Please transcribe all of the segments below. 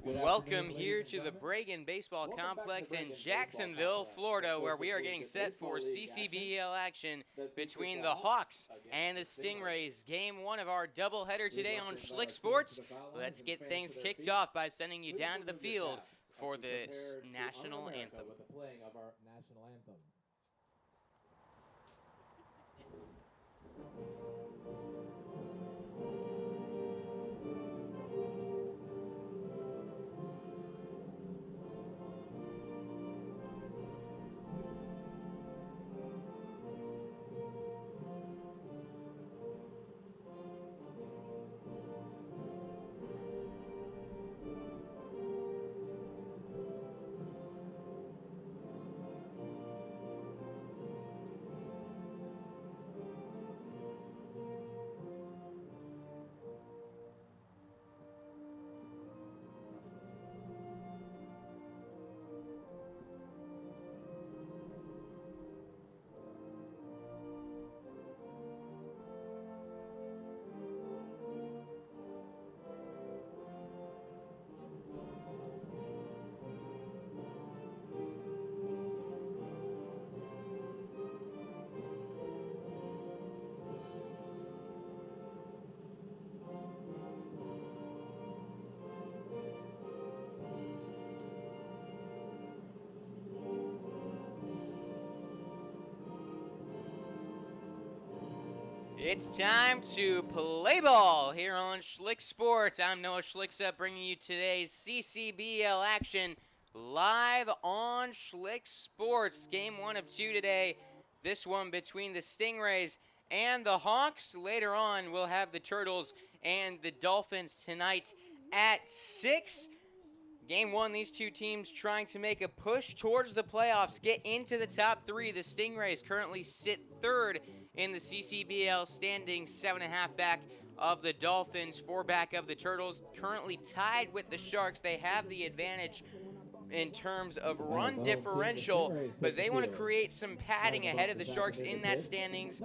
Welcome here to the Bragan Baseball Complex in Jacksonville, Florida, where we are getting set for CCBL action between the Hawks and the Stingrays. Game one of our doubleheader today on Schlick Sports. Let's get things kicked off by sending you down to the field for the national anthem. With the playing of our national anthem. It's time to play ball here on Schlick Sports. I'm Noah Schlicksup bringing you today's CCBL action live on Schlick Sports. Game one of two today. This one between the Stingrays and the Hawks. Later on, we'll have the Turtles and the Dolphins tonight at 6. Game one, these two teams trying to make a push towards the playoffs, get into the top three. The Stingrays currently sit third in the CCBL standings, 7.5 back of the Dolphins, 4 back of the Turtles. Currently tied with the Sharks. They have the advantage in terms of run differential, but they want to create some padding ahead of the Sharks in that standings,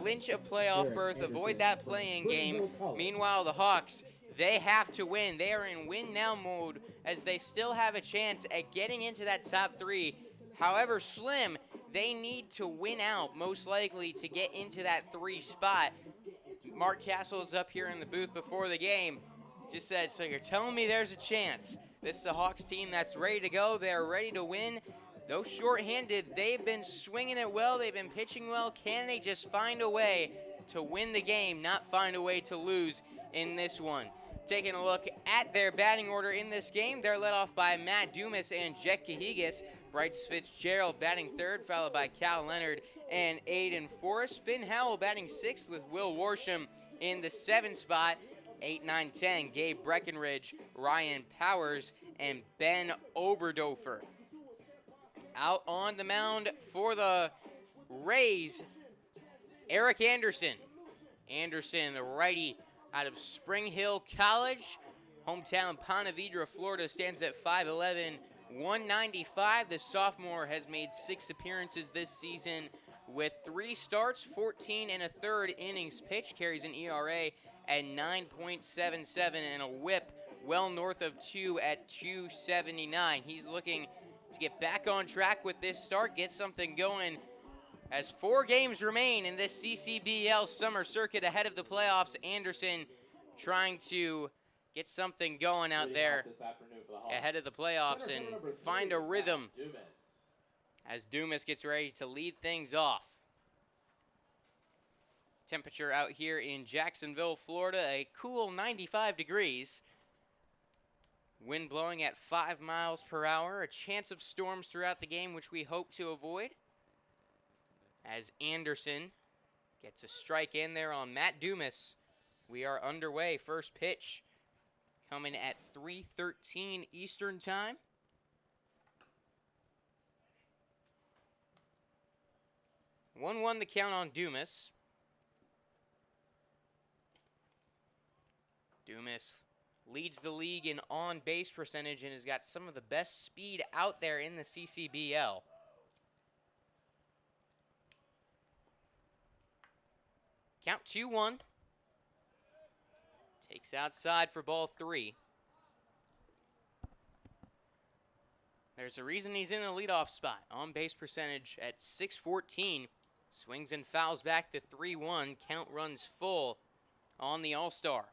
clinch a playoff berth, avoid that play-in game. Meanwhile, the Hawks, they have to win. They are in win-now mode as they still have a chance at getting into that top three. However slim, they need to win out, most likely, to get into that 3 spot. Mark Castle is up here in the booth before the game. Just said, so you're telling me there's a chance. This is a Hawks team that's ready to go. They're ready to win. Though shorthanded, they've been swinging it well. They've been pitching well. Can they just find a way to win the game, not find a way to lose in this one? Taking a look at their batting order in this game, they're led off by Matt Dumas and Jet Cahigas. Bryce Fitzgerald batting third, followed by Cal Leonard and Aiden Forrest. Finn Howell batting sixth with Will Worsham in the 7th spot. 8, 9, 10, Gabe Breckenridge, Ryan Powers, and Ben Oberdofer. Out on the mound for the Rays, Eric Anderson. Anderson, the righty out of Spring Hill College. Hometown Ponte Vedra, Florida, stands at 5'11", 195. The sophomore has made 6 appearances this season with 3 starts, 14 1/3 innings pitched, carries an ERA at 9.77 and a whip well north of 2 at 279. He's looking to get back on track with this start, get something going, as 4 games remain in this CCBL summer circuit ahead of the playoffs. Anderson trying to get something going out there ahead of the playoffs and find a rhythm as Dumas gets ready to lead things off. Temperature out here in Jacksonville, Florida, a cool 95 degrees. Wind blowing at 5 miles per hour. A chance of storms throughout the game, which we hope to avoid. As Anderson gets a strike in there on Matt Dumas. We are underway. First pitch coming at 3:13 Eastern Time. One the count on Dumas. Dumas leads the league in on-base percentage and has got some of the best speed out there in the CCBL. Count 2-1. Takes outside for ball 3. There's a reason he's in the leadoff spot. On base percentage at 614. Swings and fouls back to 3-1. Count runs full on the All-Star.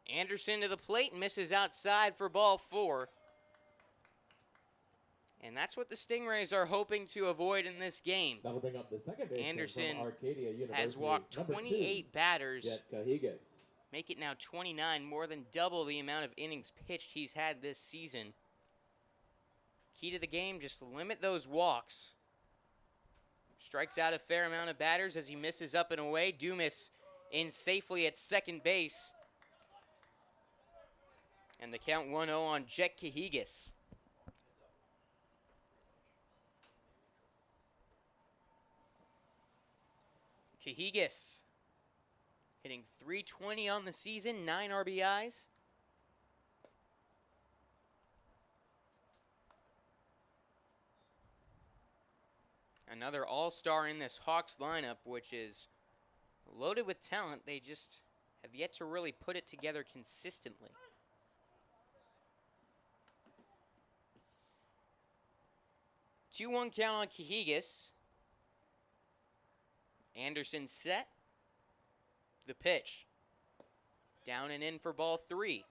Anderson to the plate, misses outside for ball 4. And that's what the Stingrays are hoping to avoid in this game. That'll bring up the second baseman Anderson from Arcadia University, has walked number 28 2, batters, Cahigas. make it now 29, more than double the amount of innings pitched he's had this season. Key to the game, just limit those walks. Strikes out a fair amount of batters as he misses up and away. Dumas in safely at second base. And the count 1-0 on Jet Cahigas. Cahigas hitting .320 on the season, 9 RBIs. Another all-star in this Hawks lineup, which is loaded with talent. They just have yet to really put it together consistently. 2-1 count on Cahigas. Anderson set. The pitch. Down and in for ball 3.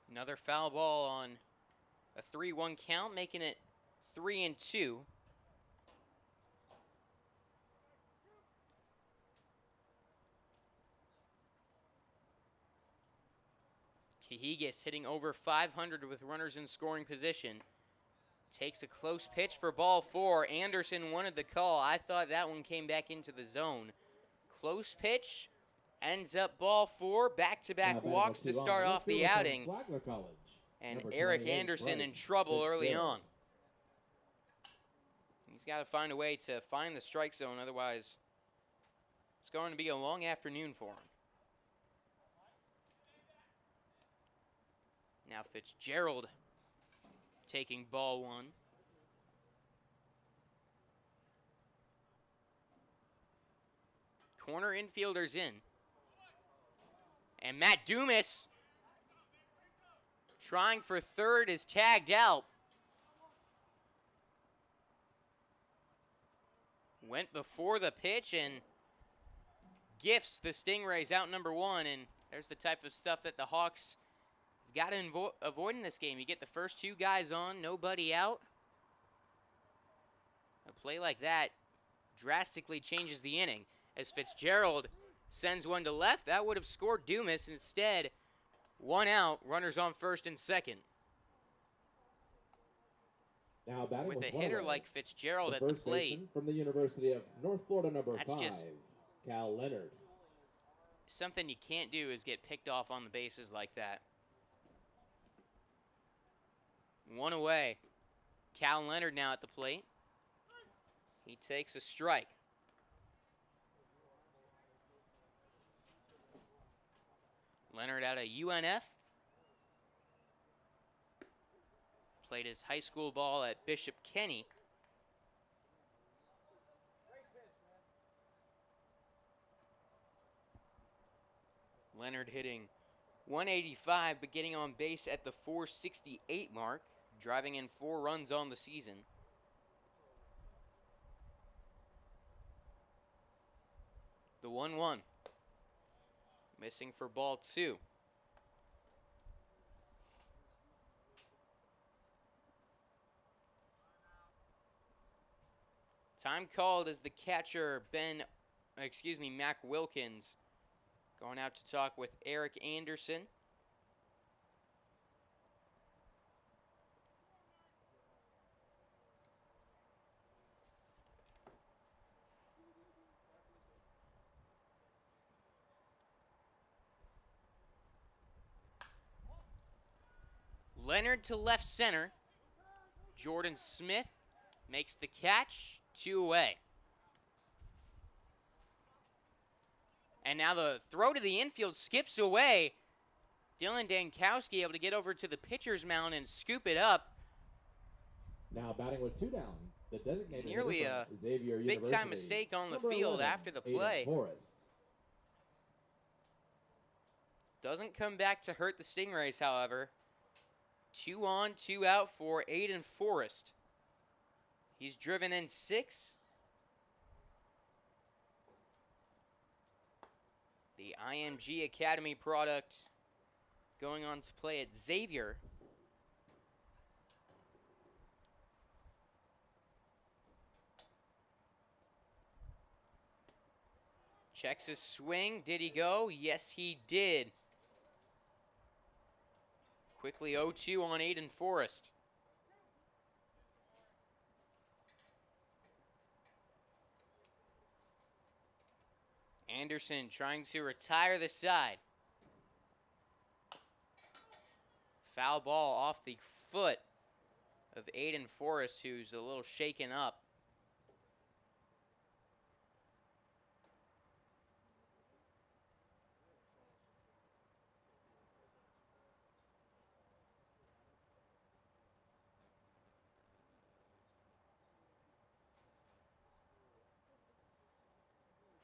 Another foul ball on a 3-1 count, making it 3-2. Cahigas hitting over 500 with runners in scoring position. Takes a close pitch for ball 4. Anderson wanted the call. I thought that one came back into the zone. Close pitch. Ends up ball 4. Back-to-back walks to start off the outing. And Eric Anderson in trouble early on. He's got to find a way to find the strike zone. Otherwise, it's going to be a long afternoon for him. Now Fitzgerald taking ball 1. Corner infielders in. And Matt Dumas trying for third is tagged out. Went before the pitch and gifts the Stingrays out number 1. And there's the type of stuff that the Hawks got to avoid in this game. You get the first 2 guys on, nobody out. A play like that drastically changes the inning. As Fitzgerald sends one to left, that would have scored Dumas. Instead, 1 out, runners on first and second. Now batting with a one hitter away, like Fitzgerald at the first plate. baseman from the University of North Florida, number That's 5, just Cal Leonard. something you can't do is get picked off on the bases like that. 1 away. Cal Leonard now at the plate. He takes a strike. Leonard out of UNF. Played his high school ball at Bishop Kenny. Leonard hitting .185, but getting on base at the .468 mark, driving in 4 runs on the season. The 1-1. Missing for ball 2. Time called as the catcher, Mac Wilkins, going out to talk with Eric Anderson. Leonard to left center. Jordan Smith makes the catch, 2 away. And now the throw to the infield skips away. Dylan Dankowski able to get over to the pitcher's mound and scoop it up. Now batting with 2 down, the designated Nearly hitter a from Xavier big-time University, mistake on the number field 11, after the Aiden play. Forrest. Doesn't come back to hurt the Stingrays, however. 2 on, 2 out for Aiden Forrest. He's driven in 6. The IMG Academy product going on to play at Xavier. Checks his swing. Did he go? Yes, he did. Quickly 0-2 on Aiden Forrest. Anderson trying to retire the side. Foul ball off the foot of Aiden Forrest, who's a little shaken up.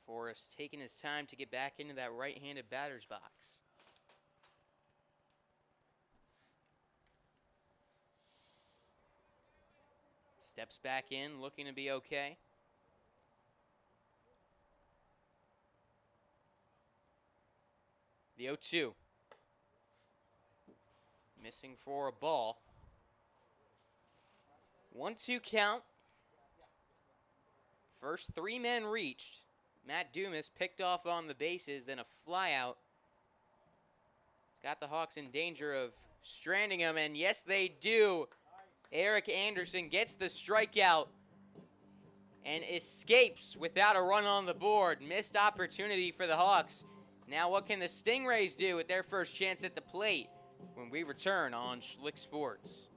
Forrest taking his time to get back into that right-handed batter's box. Steps back in, looking to be okay. The 0-2. Missing for a ball. 1-2 count. First 3 men reached. Matt Dumas picked off on the bases, then a flyout. It's got the Hawks in danger of stranding him, and yes, they do. Eric Anderson gets the strikeout and escapes without a run on the board. Missed opportunity for the Hawks. Now what can the Stingrays do with their first chance at the plate when we return on Schlick Sports?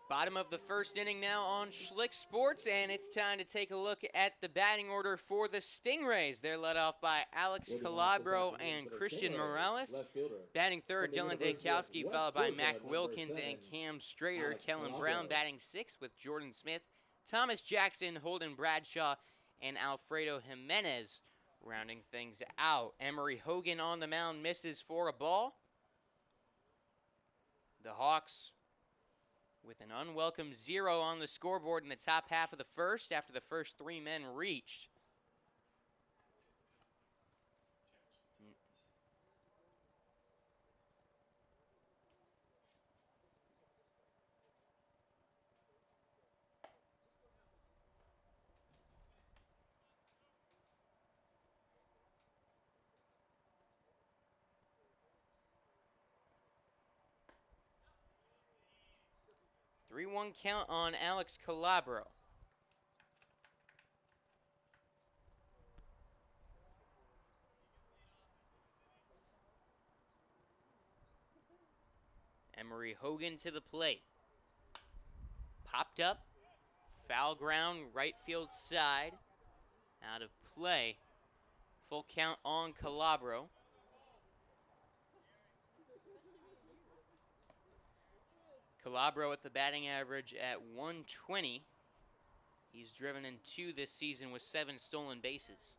Bottom of the first inning now on Schlick Sports, and it's time to take a look at the batting order for the Stingrays. They're led off by Alex Calabro and Christian Morales. Batting third, Dylan Dankowski, followed by Mac Wilkins and Cam Strader. Kellen Brown batting sixth with Jordan Smith, Thomas Jackson, Holden Bradshaw, and Alfredo Jimenez rounding things out. Emery Hogan on the mound misses for a ball. The Hawks with an unwelcome 0 on the scoreboard in the top half of the first after the first 3 men reached. 3-1 count on Alex Calabro. Emery Hogan to the plate. Popped up. Foul ground, right field side. Out of play. Full count on Calabro. Calabro with the batting average at 120. He's driven in 2 this season with 7 stolen bases.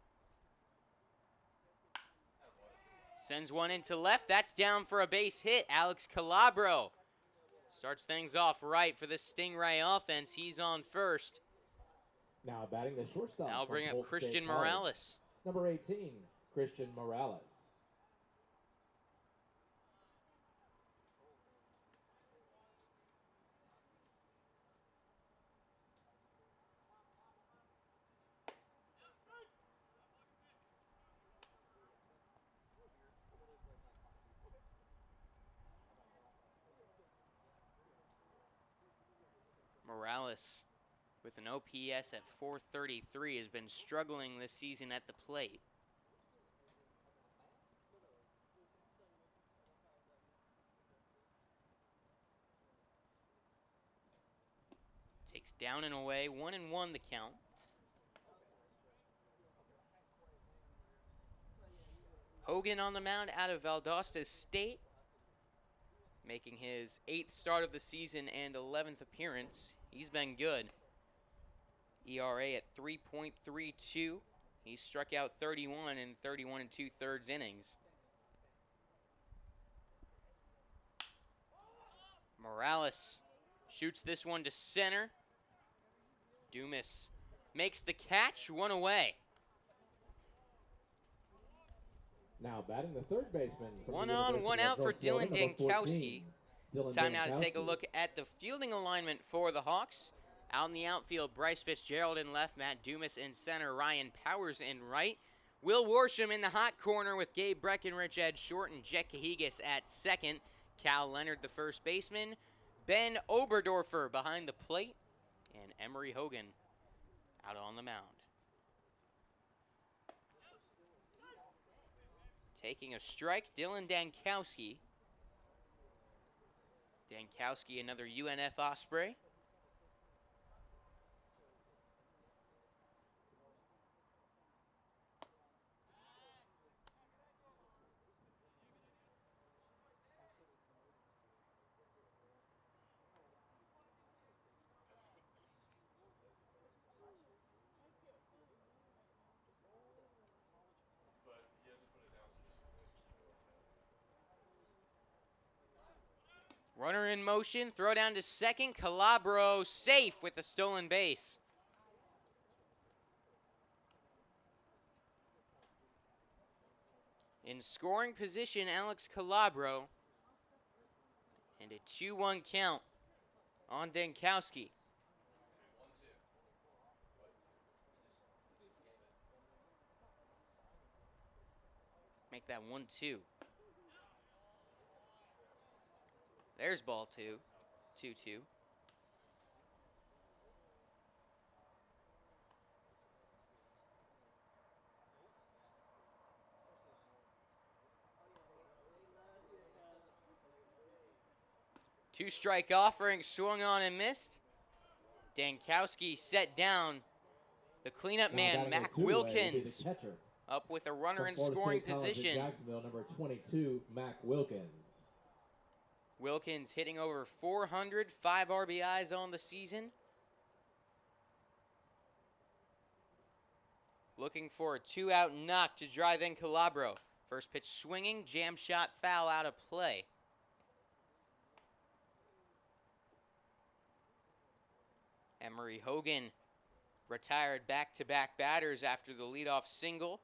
Sends one into left. That's down for a base hit. Alex Calabro starts things off right for the Stingray offense. He's on first. Now batting the shortstop. Now bring up Christian Morales. Number 18, Christian Morales. Morales, with an OPS at 433, has been struggling this season at the plate. Takes down and away, 1-1 the count. Hogan on the mound out of Valdosta State, making his 8th start of the season and 11th appearance. He's been good. ERA at 3.32. He struck out 31 in 31 2/3 innings. Morales shoots this one to center. Dumas makes the catch, 1 away. Now batting the third baseman. From 1 the on, University 1 of out for North Florida, Dylan number Dankowski. 14, Time now to take a Dankowski. look at the fielding alignment for the Hawks. Out in the outfield, Bryce Fitzgerald in left, Matt Dumas in center, Ryan Powers in right. Will Worsham in the hot corner with Gabe Breckenridge at short and Jet Cahigas at second. Cal Leonard, the first baseman. Ben Oberdorfer behind the plate. And Emery Hogan out on the mound. Taking a strike, Dylan Dankowski. Dankowski, another UNF Osprey. Runner in motion, throw down to second. Calabro safe with the stolen base. In scoring position, Alex Calabro. And a 2-1 count on Dankowski. Make that 1-2. There's ball 2. 2-2. Two-strike offering, swung on and missed. Dankowski set down. The cleanup man, Mac Wilkins, up with a runner in scoring position. Jacksonville, number 22, Mac Wilkins. Wilkins hitting over 400, 5 RBIs on the season. Looking for a 2-out knock to drive in Calabro. First pitch swinging, jam shot foul out of play. Emery Hogan retired back-to-back batters after the leadoff single.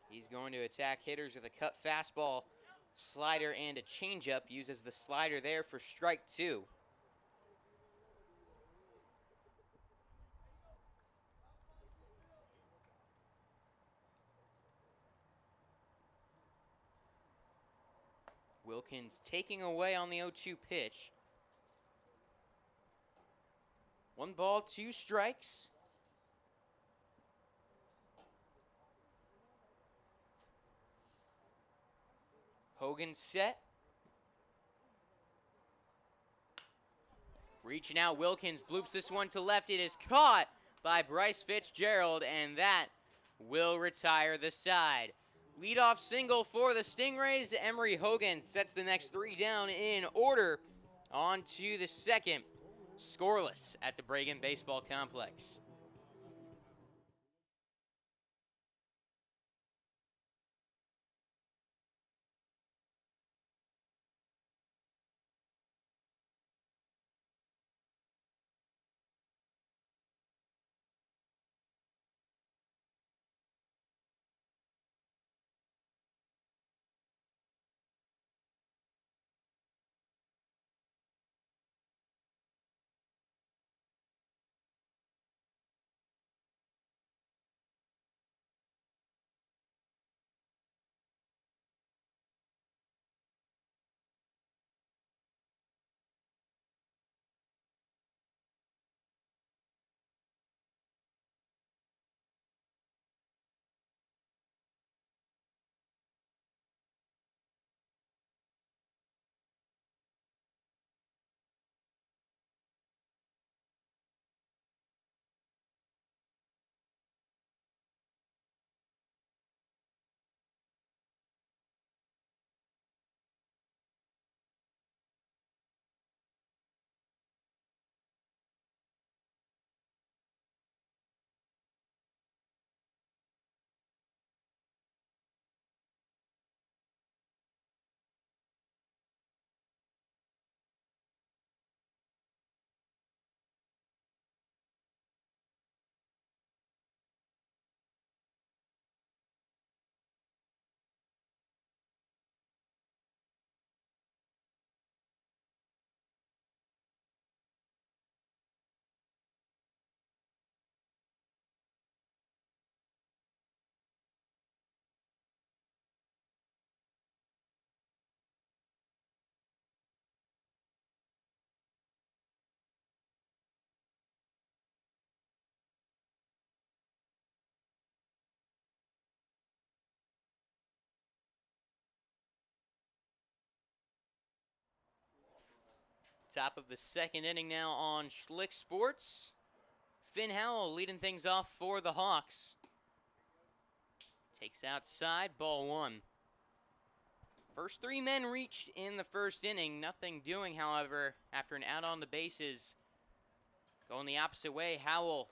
He's going to attack hitters with a cut fastball, slider, and a changeup. Uses the slider there for strike 2. Wilkins taking away on the 0-2 pitch. 1 ball, 2 strikes. Hogan set. Reaching out, Wilkins bloops this one to left. It is caught by Bryce Fitzgerald, and that will retire the side. Leadoff single for the Stingrays. Emery Hogan sets the next 3 down in order. On to the second. Scoreless at the Bregan Baseball Complex. Top of the second inning now on Schlick Sports. Finn Howell leading things off for the Hawks. Takes outside, ball 1. First 3 men reached in the first inning. Nothing doing, however, after an out on the bases. Going the opposite way, Howell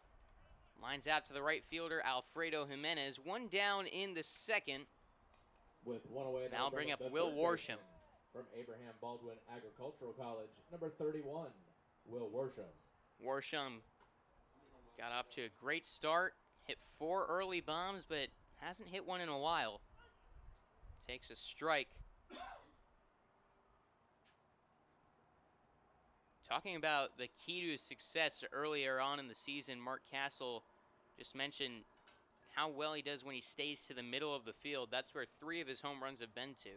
lines out to the right fielder, Alfredo Jimenez. 1 down in the second. With 1 away. Now I'll bring up Will Worsham. From Abraham Baldwin Agricultural College, number 31, Will Worsham. Worsham got off to a great start. Hit 4 early bombs, but hasn't hit one in a while. Takes a strike. Talking about the key to his success earlier on in the season, Mark Castle just mentioned how well he does when he stays to the middle of the field. That's where 3 of his home runs have been to.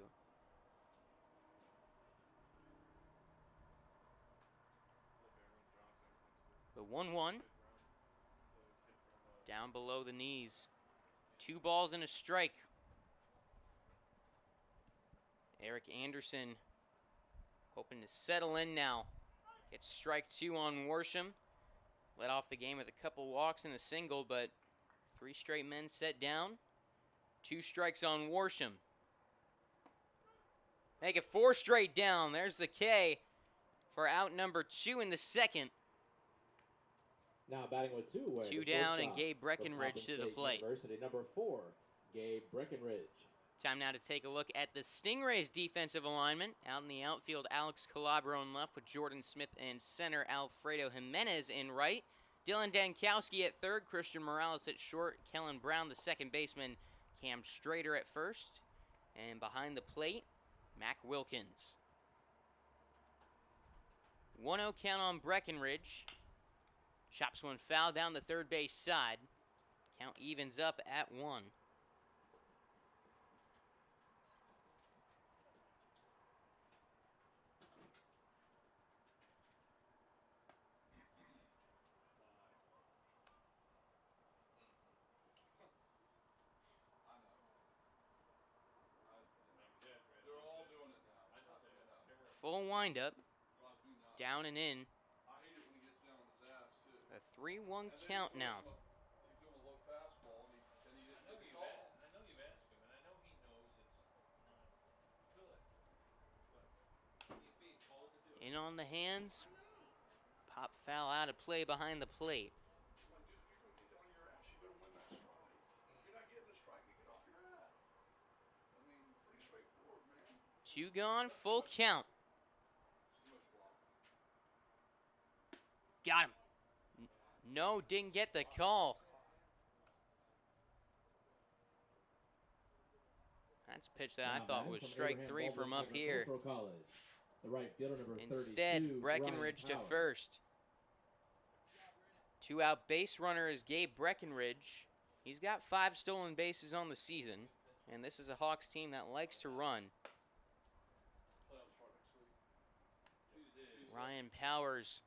The 1-1. Down below the knees. 2 balls and a strike. Eric Anderson hoping to settle in now. Gets strike 2 on Worsham. Led off the game with a couple walks and a single, but 3 straight men set down. 2 strikes on Worsham. Make it 4 straight down. There's the K for out number 2 in the second. Now batting with 2 away. 2 down, and Gabe Breckenridge to the plate. University, number 4, Gabe Breckenridge. Time now to take a look at the Stingrays' defensive alignment. Out in the outfield, Alex Calabro in left with Jordan Smith in center, Alfredo Jimenez in right. Dylan Dankowski at third, Christian Morales at short, Kellen Brown, the second baseman, Cam Strader at first. And behind the plate, Mac Wilkins. 1-0 count on Breckenridge. Chops one foul down the third base side. Count evens up at 1. Full windup. Down and in. A 3-1 count now. In on the hands. Pop foul out of play behind the plate. Two gone, full count. Got him. No, didn't get the call. That's a pitch that I thought was strike 3 from up here. The right fielder, number Instead, 32, Breckenridge to Ryan first. 2-out base runner is Gabe Breckenridge. He's got 5 stolen bases on the season, and this is a Hawks team that likes to run. Ryan Powers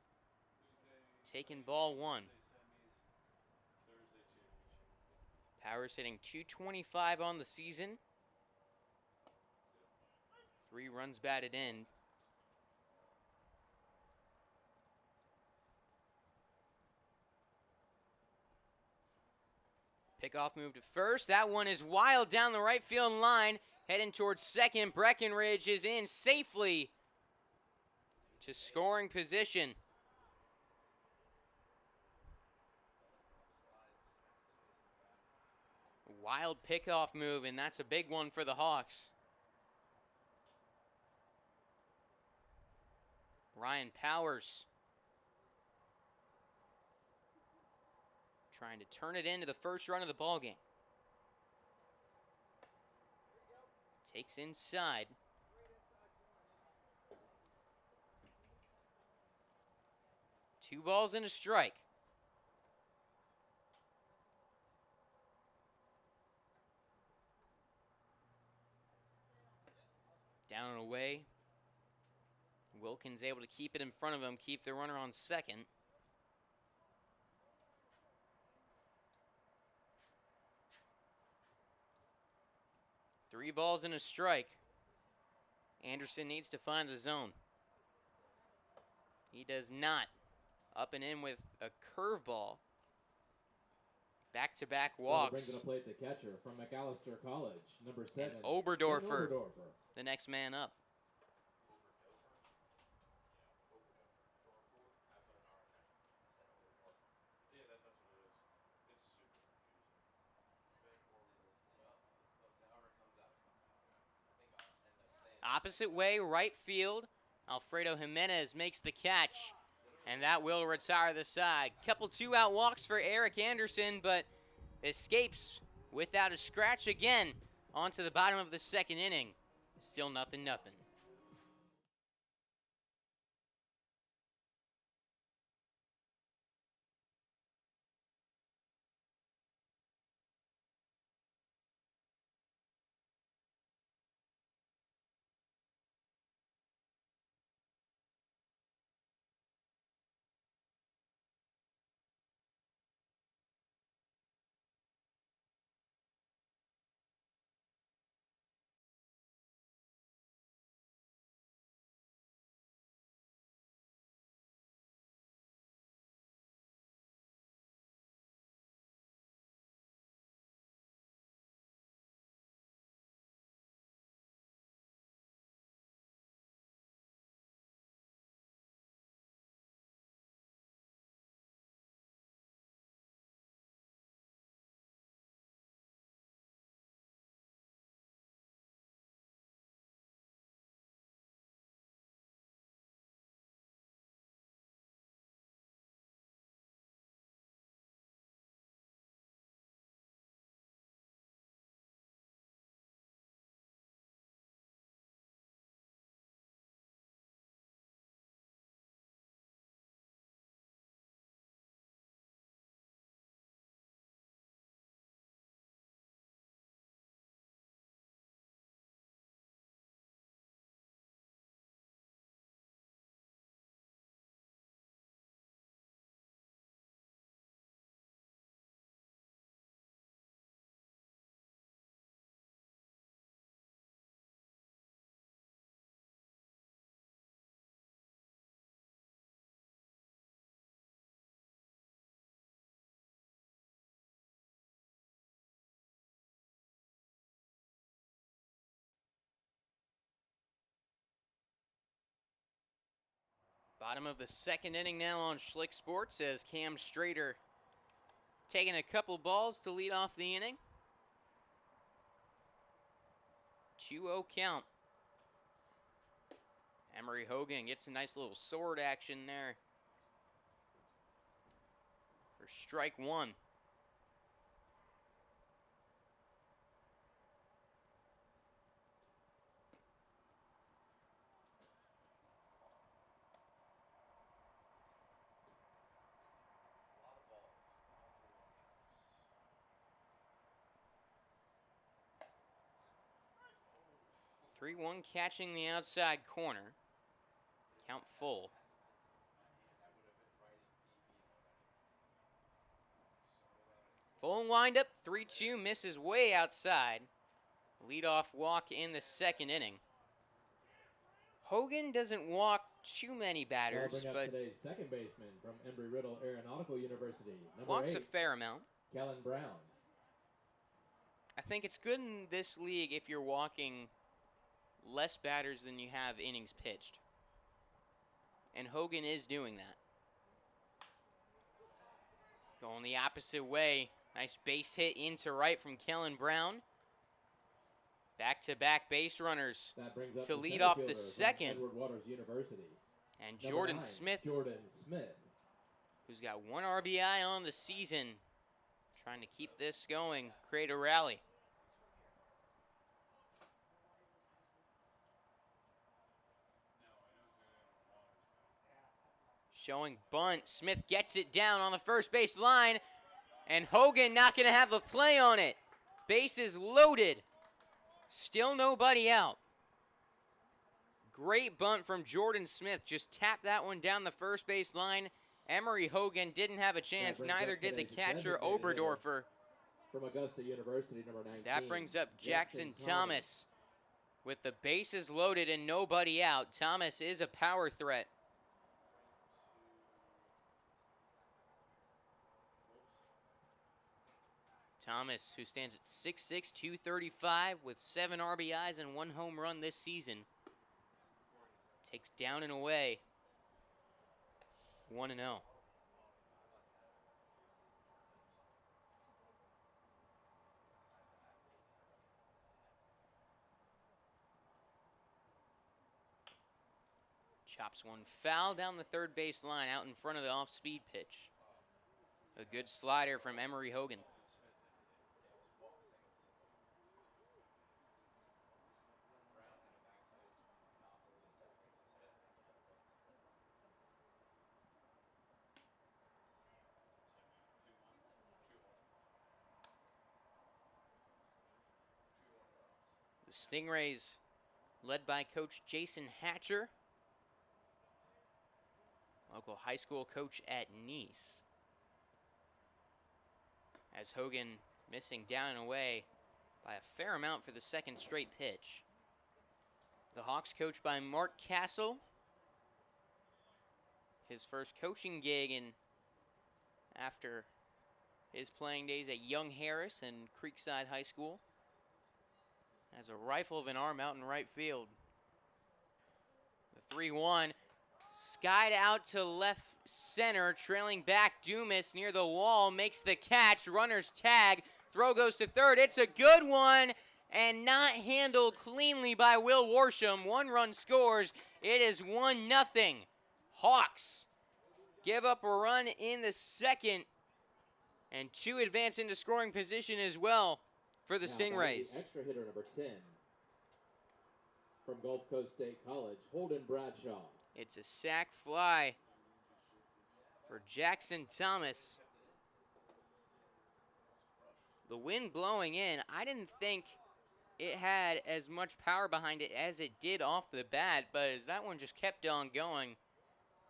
taking ball 1. Powers hitting .225 on the season. 3 runs batted in. Pickoff move to first. That one is wild down the right field line. Heading towards second. Breckenridge is in safely to scoring position. Wild pickoff move, and that's a big one for the Hawks. Ryan Powers trying to turn it into the first run of the ballgame. Takes inside. Two balls and a strike. Down and away. Wilkins able to keep it in front of him, keep the runner on second. Three balls and a strike. Anderson needs to find the zone. He does not. Up and in with a curveball. Back-to-back walks. Brings to the plate the catcher from McAllister College, number 7. And Oberdorfer, the next man up. Opposite way, right field. Alfredo Jimenez makes the catch, and that will retire the side. Couple 2-out walks for Eric Anderson, but escapes without a scratch again onto the bottom of the second inning. Still 0-0. Bottom of the second inning now on Schlick Sports as Cam Strader taking a couple balls to lead off the inning. 2-0 count. Emery Hogan gets a nice little sword action there for strike one. Three one catching the outside corner. Count full. Full windup, 3-2, misses way outside. Leadoff walk in the second inning. Hogan doesn't walk too many batters, Bring up but today's second baseman from Embry-Riddle Aeronautical University, number walks 8, a fair amount. Kellen Brown. I think it's good in this league if you're walking less batters than you have innings pitched. And Hogan is doing that. Going the opposite way. Nice base hit into right from Kellen Brown. Back-to-back base runners to lead off the second. Edward Waters University. And Jordan Smith, who's got 1 RBI on the season, trying to keep this going, create a rally. Showing bunt. Smith gets it down on the first base line, and Hogan not going to have a play on it. Bases loaded. Still nobody out. Great bunt from Jordan Smith. Just tapped that one down the first base line. Emery Hogan didn't have a chance. Neither did the catcher, Oberdorfer. From Augusta University, number 19. That brings up Jackson Thomas. With the bases loaded and nobody out, Thomas is a power threat. Thomas, who stands at 6'6", 235 with 7 RBIs and 1 home run this season, takes down and away 1-0. Chops one foul down the third base line out in front of the off-speed pitch. A good slider from Emery Hogan. The Stingrays, led by Coach Jason Hatcher, local high school coach at Nice. As Hogan missing down and away by a fair amount for the second straight pitch. The Hawks coached by Mark Castle. His first coaching gig after his playing days at Young Harris and Creekside High School. As a rifle of an arm out in right field. The 3-1. Skied out to left center, trailing back. Dumas near the wall makes the catch. Runner's tag. Throw goes to third. It's a good one and not handled cleanly by Will Worsham. 1 run scores. It is 1-0. Hawks give up a run in the second and 2 advance into scoring position as well for the Stingrays. The extra hitter number 10 from Gulf Coast State College, Holden Bradshaw. It's a sac fly for Jackson Thomas. The wind blowing in. I didn't think it had as much power behind it as it did off the bat, but as that one just kept on going, it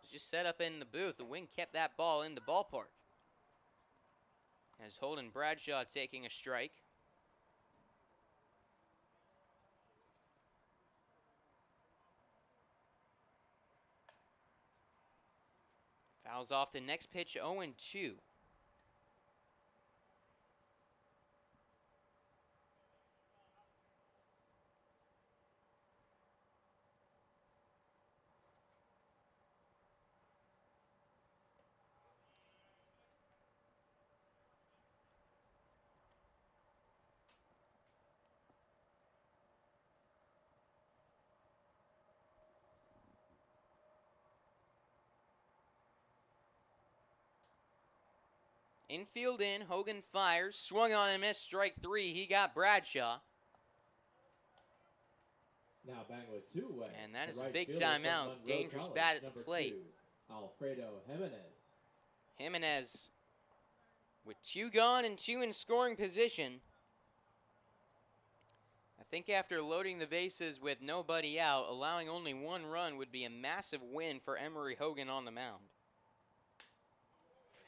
was just set up in the booth. The wind kept that ball in the ballpark. As Holden Bradshaw taking a strike. Fouls off the next pitch, 0-2. Infield in, Hogan fires, swung on and missed, strike 3. He got Bradshaw. Now bang with 2 away. And that The is a right big fielder from timeout. Monroe Dangerous College, bat at the number plate. 2, Alfredo Jimenez. Jimenez with 2 gone and 2 in scoring position. I think after loading the bases with nobody out, allowing only 1 run would be a massive win for Emory Hogan on the mound.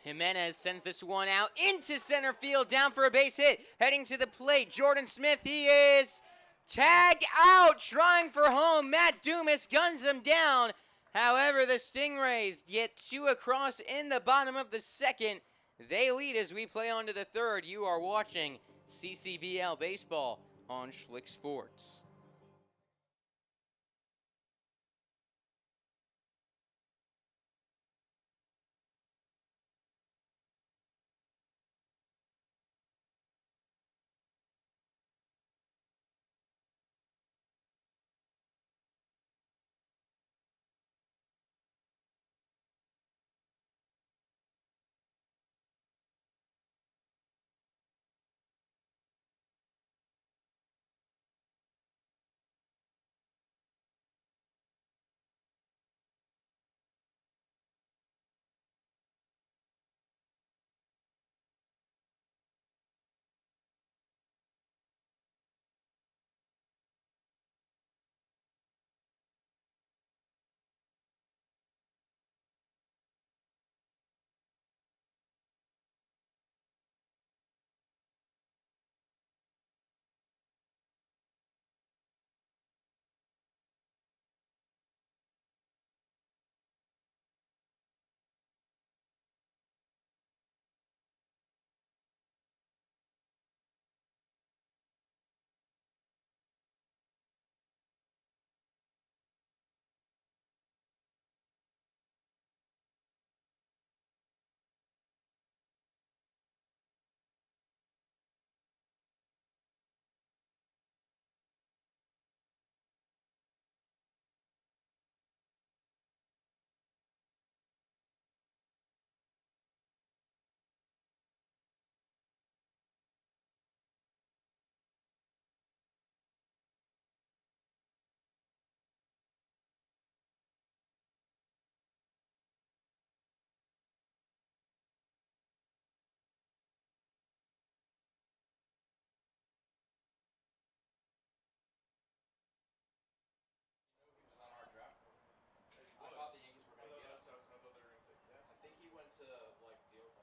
Jimenez sends this one out into center field, down for a base hit. Heading to the plate, Jordan Smith, he is tagged out, trying for home. Matt Dumas guns him down. However, the Stingrays get 2 across in the bottom of the second. They lead as we play on to the third. You are watching CCBL Baseball on Schlick Sports.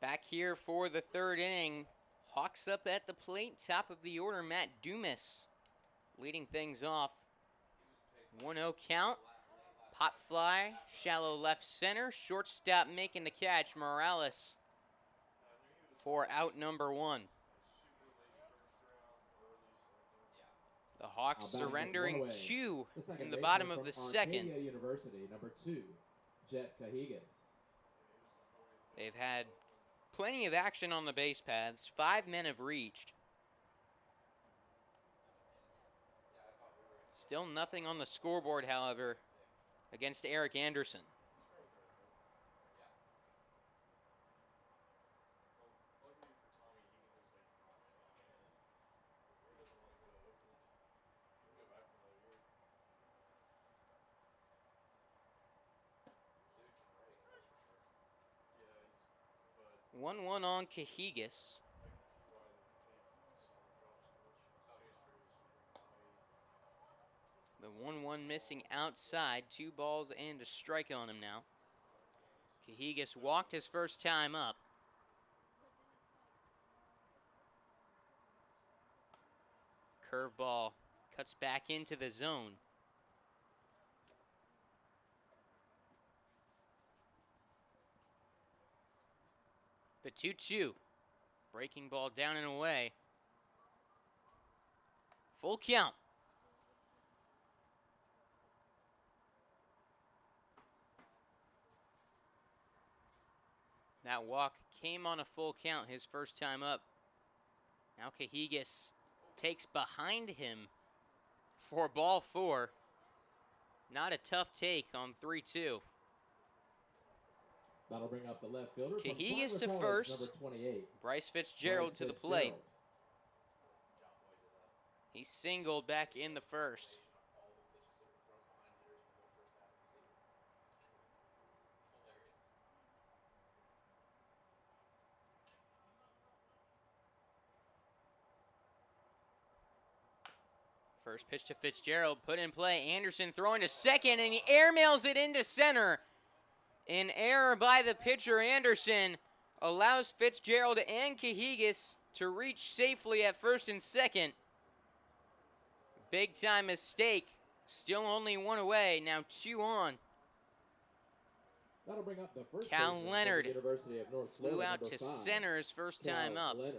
Back here for the third inning. Hawks up at the plate. Top of the order, Matt Dumas leading things off. 1-0 count. Pop fly, shallow left center. Shortstop making the catch, Morales, for out number 1. The Hawks surrendering 2 in the bottom of the second. University, number 2, Jet Cajigas. They've had plenty of action on the base paths. 5 men have reached. Still nothing on the scoreboard, however, against Eric Anderson. One on Cajigas. The 1-1 missing outside. 2 balls and a strike on him now. Cajigas walked his first time up. Curveball cuts back into the zone. The 2-2. Breaking ball down and away. Full count. That walk came on a full count his first time up. Now Cajigas takes behind him for ball 4. Not a tough take on 3-2. That'll bring up the left fielder from Cahigas Farmer to College, first. number 28. Bryce Fitzgerald Bryce to the Fitzgerald. plate. He singled back in the first. First pitch to Fitzgerald, put in play. Anderson throwing to second, and he airmails it into center. An error by the pitcher, Anderson, allows Fitzgerald and Cahigas to reach safely at first and second. Big time mistake. Still only one away, now 2 on. That'll bring up the first Cal baseman from Leonard the University of North flew Florida, out number to 5. center his first Cal time up. Leonard.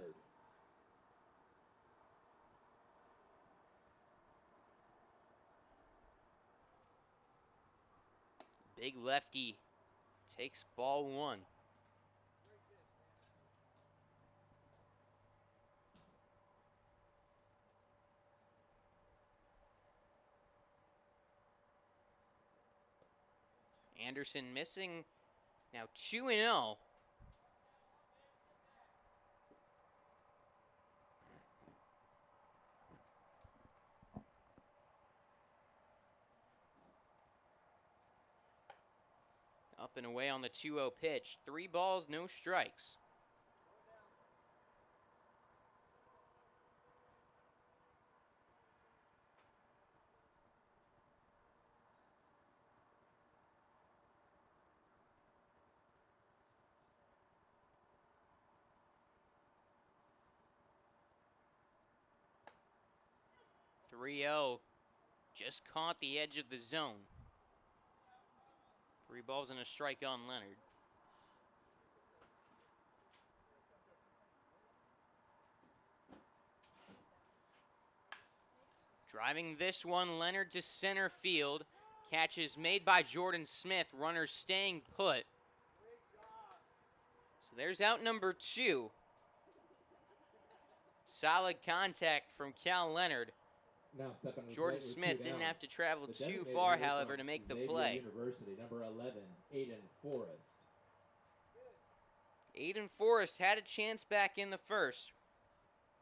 Big lefty takes ball 1. Anderson missing now 2-0. Up and away on the 2-0 pitch. 3 balls, no strikes. .3-0 just caught the edge of the zone. 3 balls and a strike on Leonard. Driving this one, Leonard to center field. Catch is made by Jordan Smith. Runners staying put. So there's out number 2. Solid contact from Cal Leonard. Now stepping to the Jordan plate with Smith 2 didn't down. have to travel The too designated far, hitter however, from to make the Xavier play. University, number 11, Aiden Forrest. Aiden Forrest had a chance back in the first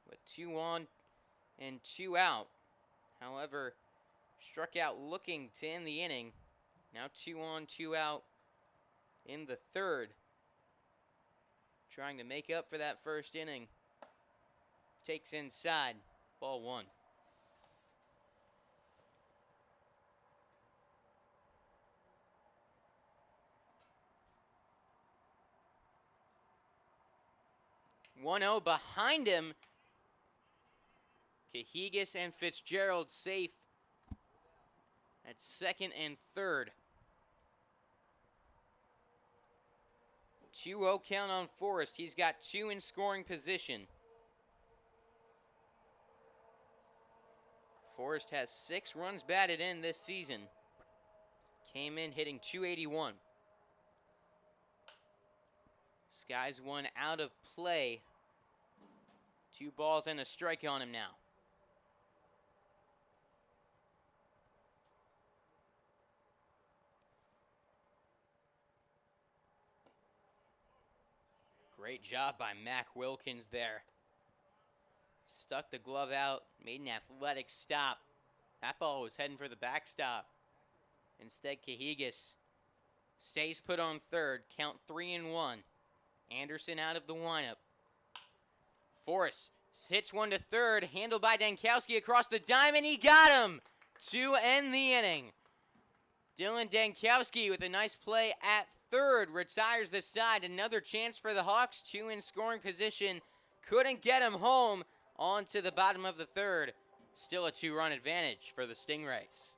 with 2 on and 2 out. However, struck out looking to end the inning. Now 2 on, 2 out in the third. Trying to make up for that first inning. Takes inside, ball 1. .1-0 behind him. Cahigas and Fitzgerald safe at second and third. 2-0 count on Forrest. He's got 2 in scoring position. Forrest has 6 runs batted in this season. Came in hitting .281. Skies one out of play. 2 balls and a strike on him now. Great job by Mac Wilkins there. Stuck the glove out, made an athletic stop. That ball was heading for the backstop. Instead, Cahigas stays put on third. Count 3-1. Anderson out of the lineup. Forrest hits one to third, handled by Dankowski across the diamond. He got him to end the inning. Dylan Dankowski with a nice play at third retires the side. Another chance for the Hawks. 2 in scoring position. Couldn't get him home onto the bottom of the third. Still a 2-run advantage for the Stingrays.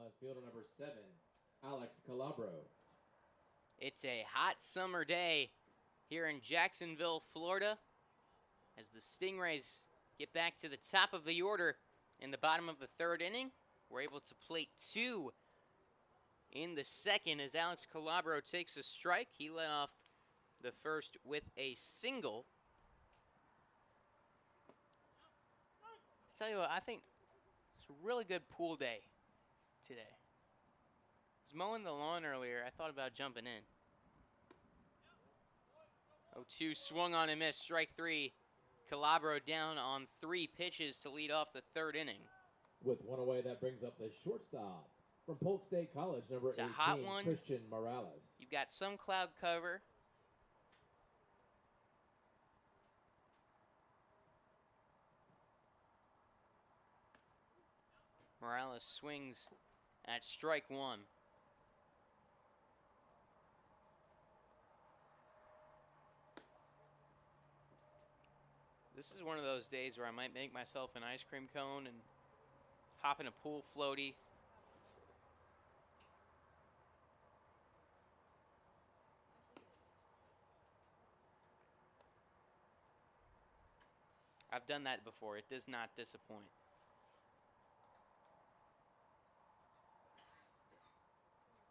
left fielder number 7, Alex Calabro. It's a hot summer day here in Jacksonville, Florida, as the Stingrays get back to the top of the order in the bottom of the third inning. We're able to plate 2 in the second as Alex Calabro takes a strike. He led off the first with a single. I'll tell you what, I think it's a really good pool day today. I was mowing the lawn earlier. I thought about jumping in. 0-2 swung on and missed. Strike 3. Calabro down on 3 pitches to lead off the third inning. With one away, that brings up the shortstop from Polk State College, number It's a 18, hot one. Christian Morales. You've got some cloud cover. Morales swings at strike 1. This is one of those days where I might make myself an ice cream cone and hop in a pool floaty. I've done that before. It does not disappoint.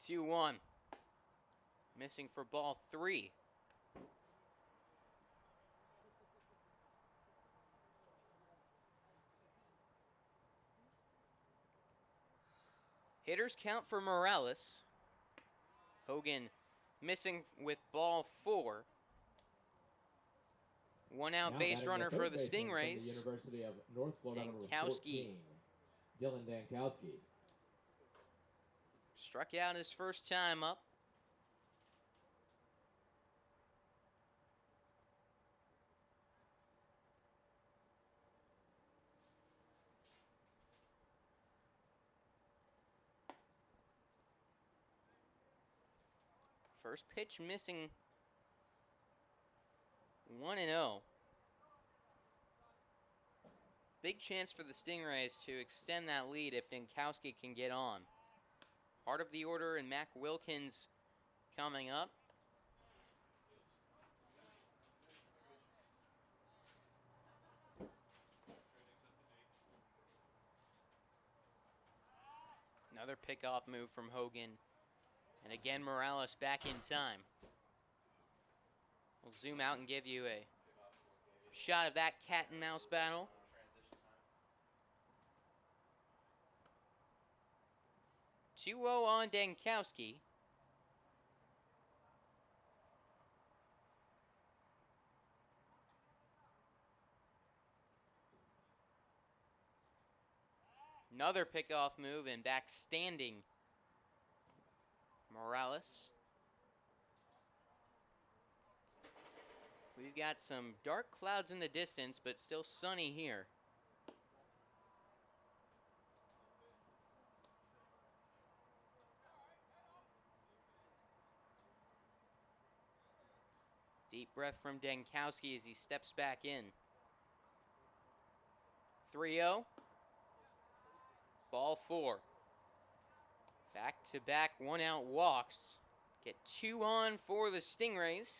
2-1. Missing for ball 3. Hitters count for Morales. Hogan missing with ball 4. 1 out Now base batting runner third for the baseman from Stingrays. the University of North Florida, number Dankowski. 14, Dylan Dankowski. Struck out his first time up. First pitch missing. 1-0. Big chance for the Stingrays to extend that lead if Dankowski can get on. Heart of the order and Mac Wilkins coming up. Another pickoff move from Hogan. And again, Morales back in time. We'll zoom out and give you a shot of that cat and mouse battle. Two 2-0 on Dankowski. Another pickoff move and back standing Morales. We've got some dark clouds in the distance, but still sunny here. Deep breath from Dankowski as he steps back in. 3-0. Ball 4. Back-to-back one-out walks. Get 2 on for the Stingrays.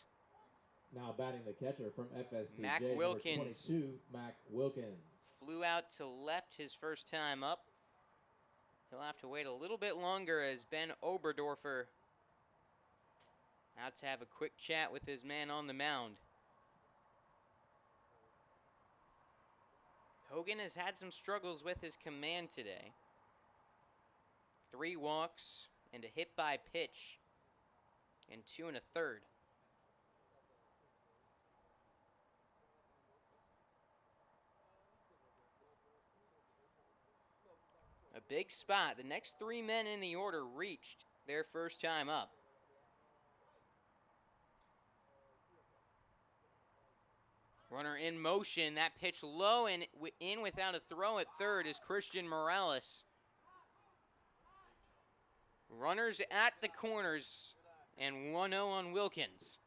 Now batting the catcher from FSCJ, Mac number Wilkins. 22, Mac Wilkins. Flew out to left his first time up. He'll have to wait a little bit longer as Ben Oberdorfer out to have a quick chat with his man on the mound. Hogan has had some struggles with his command today. 3 walks and a hit by pitch and 2 1/3. A big spot. The next 3 men in the order reached their first time up. Runner in motion. That pitch low and in without a throw at third is Christian Morales. Runners at the corners and 1-0 on Wilkins.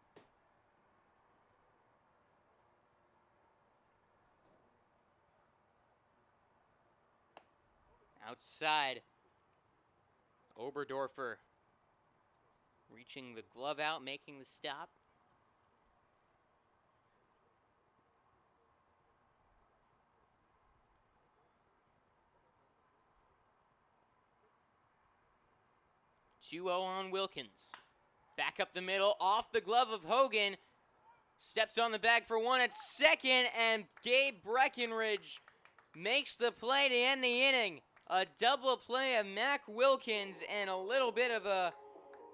Outside. Oberdorfer reaching the glove out, making the stop. Two-0 on Wilkins. Back up the middle, off the glove of Hogan. Steps on the bag for one at second, and Gabe Breckenridge makes the play to end the inning. A double play of Mac Wilkins and a little bit of a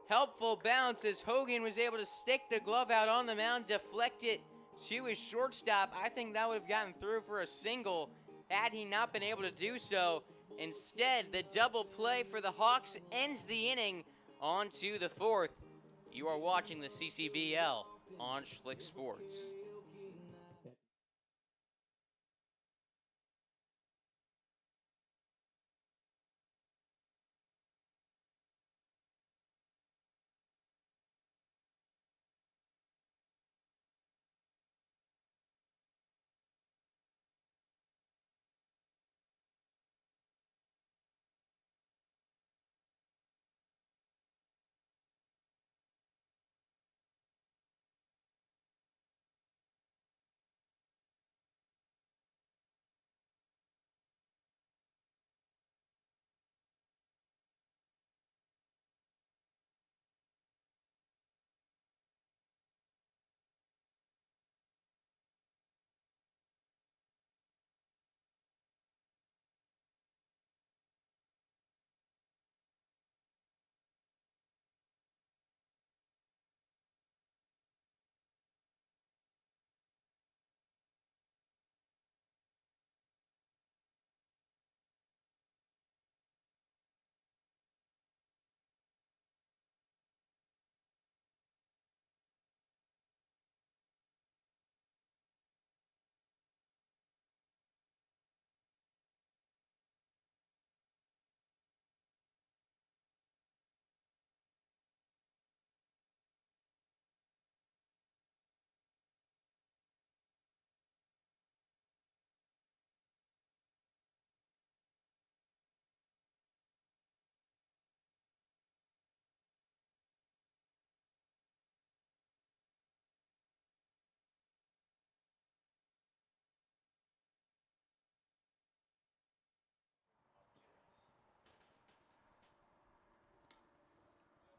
helpful bounce as Hogan was able to stick the glove out on the mound, deflect it to his shortstop. I think that would have gotten through for a single had he not been able to do so. Instead, the double play for the Hawks ends the inning on to the fourth. You are watching the CCBL on Schlick Sports.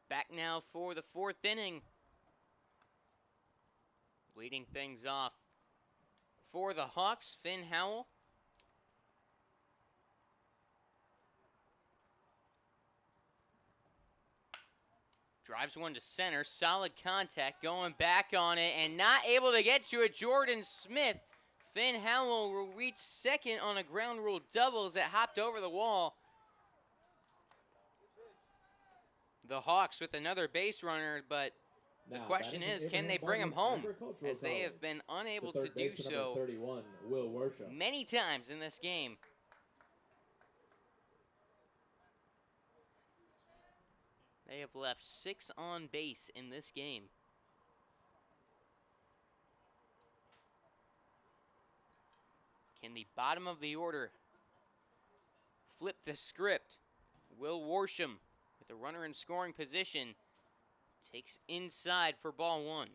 Back now for the fourth inning. Leading things off for the Hawks, Finn Howell. Drives one to center, solid contact, going back on it, and not able to get to it. Jordan Smith. Finn Howell will reach second on a ground rule double as it hopped over the wall. The Hawks with another base runner, but the question is, can they bring him home? As they have been unable to do so 31, Will Worsham. many times in this game. They have left 6 on base in this game. Can the bottom of the order flip the script? Will Worsham, with a runner in scoring position, takes inside for ball one.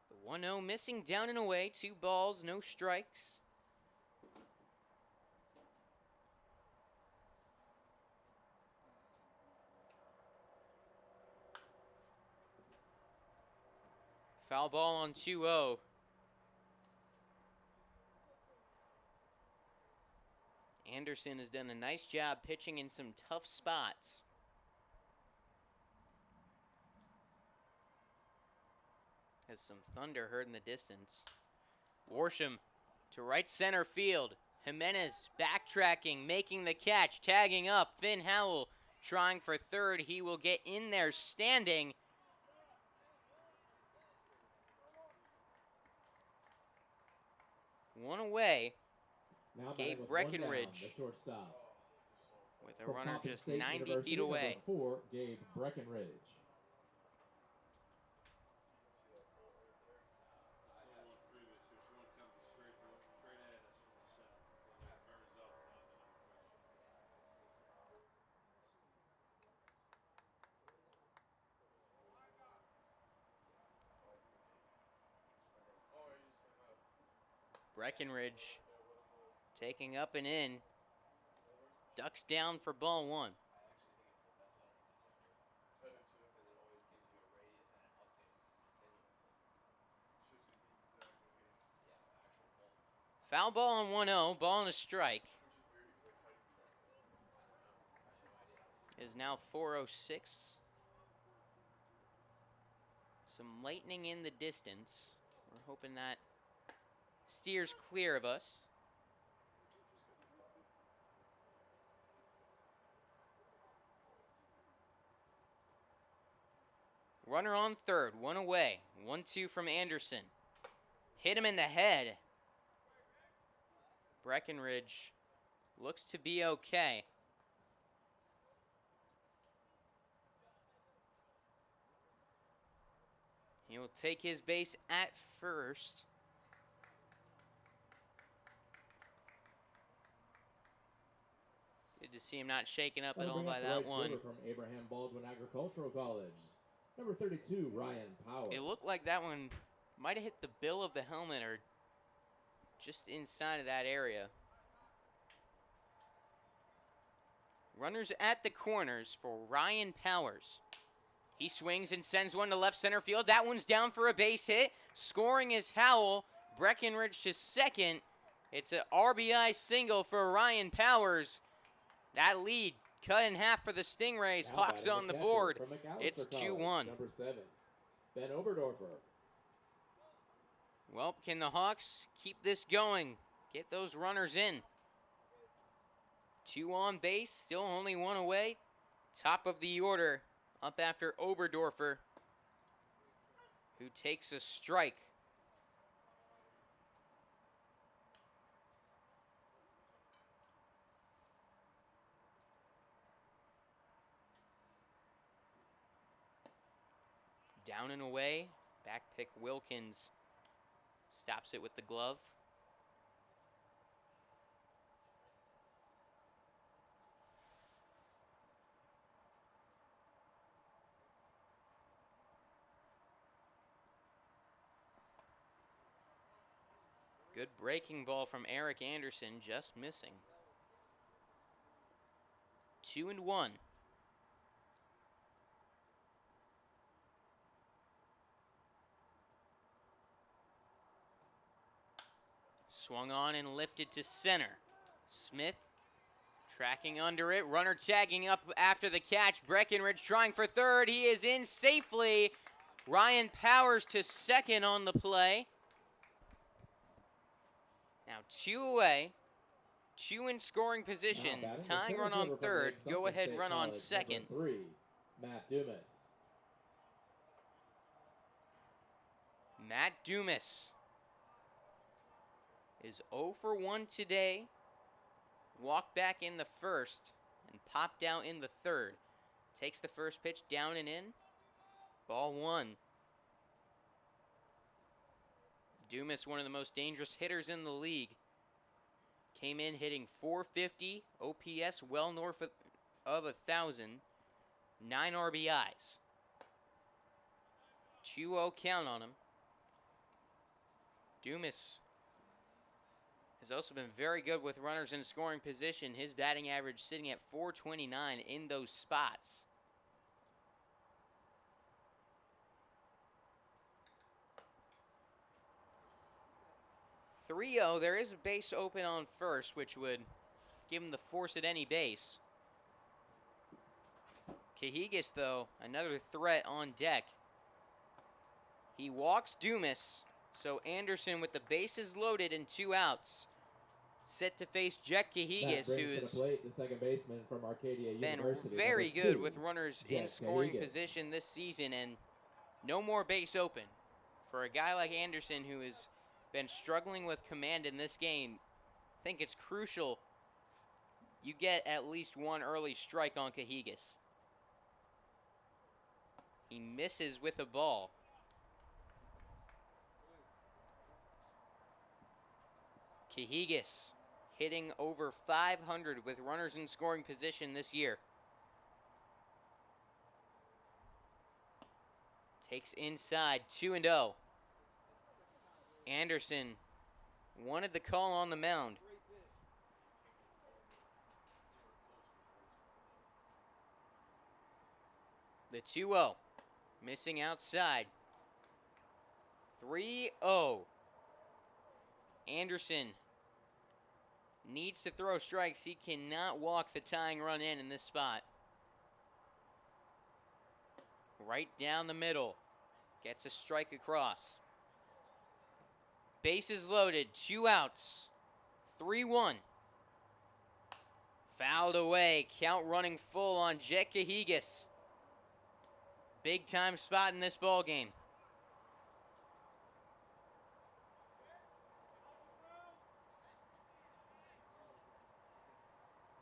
The 1-0 missing down and away. 2 balls, no strikes. Foul ball on 2-0. Anderson has done a nice job pitching in some tough spots. Has some thunder heard in the distance. Worsham to right center field. Jimenez backtracking, making the catch, tagging up. Finn Howell trying for third. He will get in there standing. One away. Now Gabe Breckenridge with a runner just 90 feet away. Number 4, Gabe Breckenridge. Breckenridge taking up and in. Ducks down for ball one. Foul ball on 1-0, ball and a strike. It is now 4:06. Some lightning in the distance. We're hoping that steers clear of us. Runner on third, one away. 1-2 from Anderson. Hit him in the head. Breckenridge looks to be okay. He will take his base at first. Good to see him not shaken up at all by that one. From Abraham Baldwin Agricultural College. Number 32, Ryan Powers. It looked like that one might have hit the bill of the helmet or just inside of that area. Runners at the corners for Ryan Powers. He swings and sends one to left center field. That one's down for a base hit. Scoring is Howell. Breckenridge to second. It's an RBI single for Ryan Powers. That lead cut in half for the Stingrays. Hawks on the board. It's 2-1. Number 7, Ben Oberdorfer. Well, can the Hawks keep this going? Get those runners in. 2 on base, still only 1 away. Top of the order, up after Oberdorfer, who takes a strike. Down and away, back pick Wilkins stops it with the glove. Good breaking ball from Eric Anderson, just missing. 2-1. Swung on and lifted to center. Smith tracking under it. Runner tagging up after the catch. Breckenridge trying for third. He is in safely. Ryan Powers to second on the play. Now 2 away. 2 in scoring position. Tying run on third. Go ahead run on second. 3, Matt Dumas. Matt Dumas is 0 for 1 today. Walked back in the first and popped out in the third. Takes the first pitch down and in. Ball 1. Dumas, one of the most dangerous hitters in the league. Came in hitting .450, OPS well north of 1,000. 9 RBIs. 2-0 count on him. Dumas has also been very good with runners in scoring position. His batting average sitting at .429 in those spots. .3-0, there is a base open on first, which would give him the force at any base. Cajigas, though, another threat on deck. He walks Dumas, so Anderson with the bases loaded and 2 outs. Set to face Jack Cajigas, who's the second baseman from Arcadia been University, very number good 2, with runners Jack in scoring Cajigas. position this season, and no more base open. For a guy like Anderson, who has been struggling with command in this game, I think it's crucial you get at least 1 early strike on Cajigas. He misses with a ball. Cajigas hitting over .500 with runners in scoring position this year. Takes inside, 2-0. Anderson wanted the call on the mound. The 2-0, missing outside. 3-0. Anderson needs to throw strikes. He cannot walk the tying run in this spot. Right down the middle. Gets a strike across. Bases loaded. 2 outs. 3-1. Fouled away. Count running full on Jet Cahigas. Big time spot in this ball game.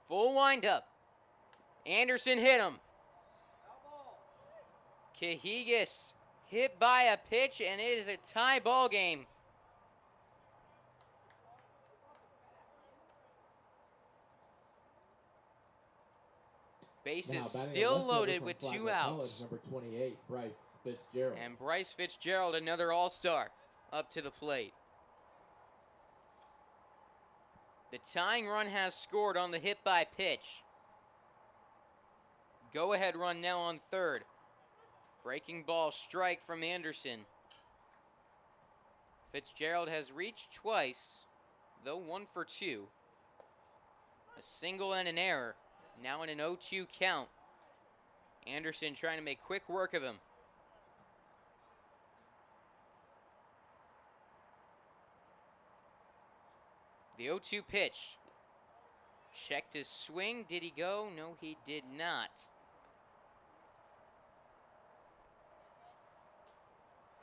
Full windup. Anderson hit him. Cahigas hit by a pitch, and it is a tie ball game. Bases still loaded with 2 outs. Number 28, Bryce Fitzgerald. And Bryce Fitzgerald, another all-star, up to the plate. The tying run has scored on the hit by pitch. Go-ahead run now on third. Breaking ball strike from Anderson. Fitzgerald has reached twice, though 1 for 2. A single and an error. Now in an 0-2 count. Anderson trying to make quick work of him. The 0-2 pitch. Checked his swing. Did he go? No, he did not.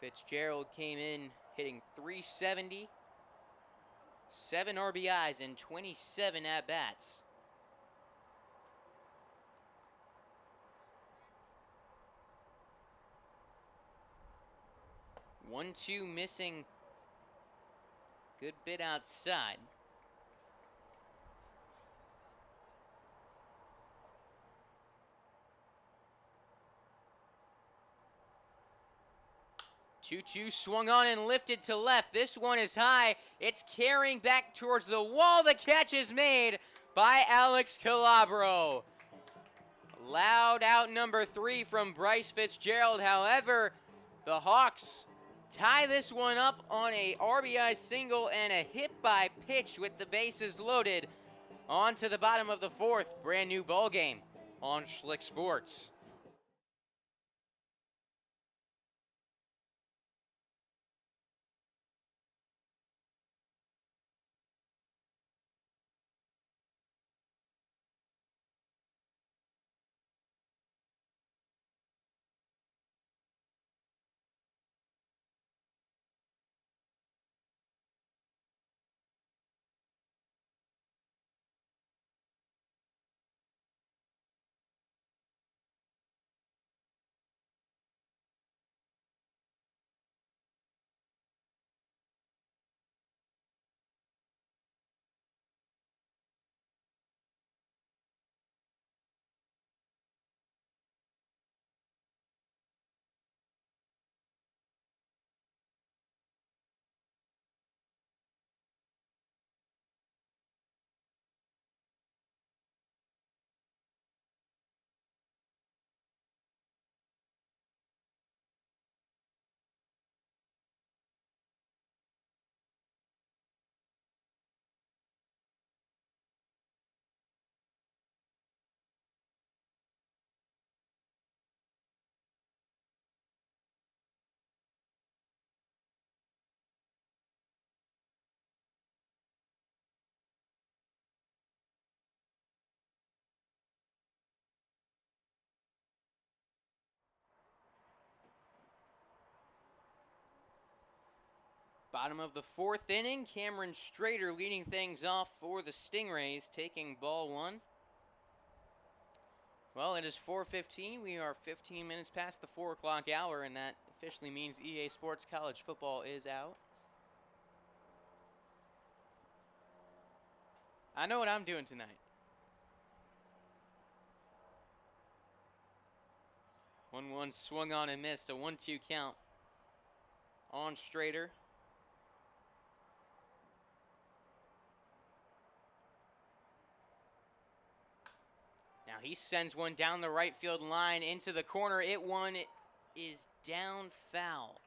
Fitzgerald came in hitting .370. 7 RBIs and 27 at-bats. One-two missing. Good bit outside. Two-two swung on and lifted to left. This one is high. It's carrying back towards the wall. The catch is made by Alex Calabro. Loud out number 3 from Bryce Fitzgerald. However, the Hawks tie this one up on a RBI single and a hit by pitch with the bases loaded. On to the bottom of the 4th. Brand new ball game on Schlick Sports. Bottom of the 4th inning, Cameron Strader leading things off for the Stingrays, taking ball 1. Well, it is 4:15. We are 15 minutes past the 4 o'clock hour, and that officially means EA Sports College Football is out. I know what I'm doing tonight. 1-1 swung on and missed, a 1-2 count on Strader. he sends one down the right field line into the corner. One is down foul.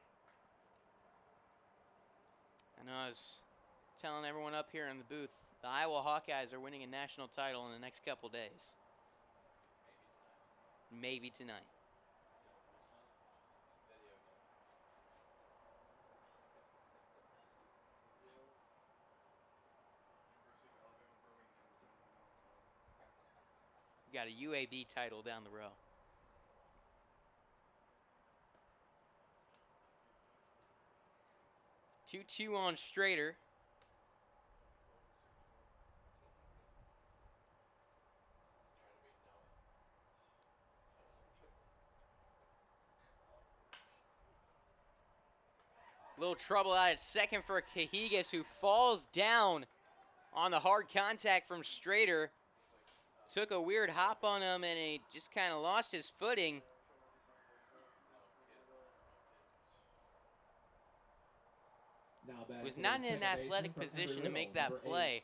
And I was telling everyone up here in the booth, the Iowa Hawkeyes are winning a national title in the next couple days. Maybe tonight. Got a UAB title down the row. Two on Strader. Little trouble out at second for Cajigas, who falls down on the hard contact from Strader. Took a weird hop on him, and he just kind of lost his footing. Was not in an athletic position to make that play.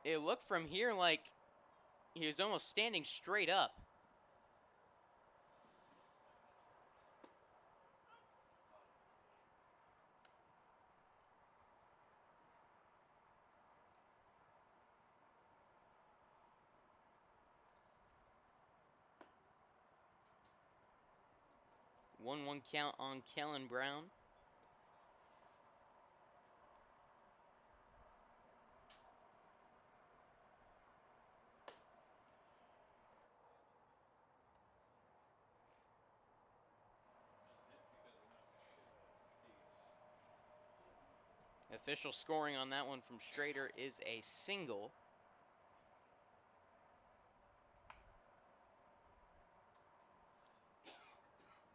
It looked from here like he was almost standing straight up. One count on Kellen Brown. Official scoring on that one from Strader is a single.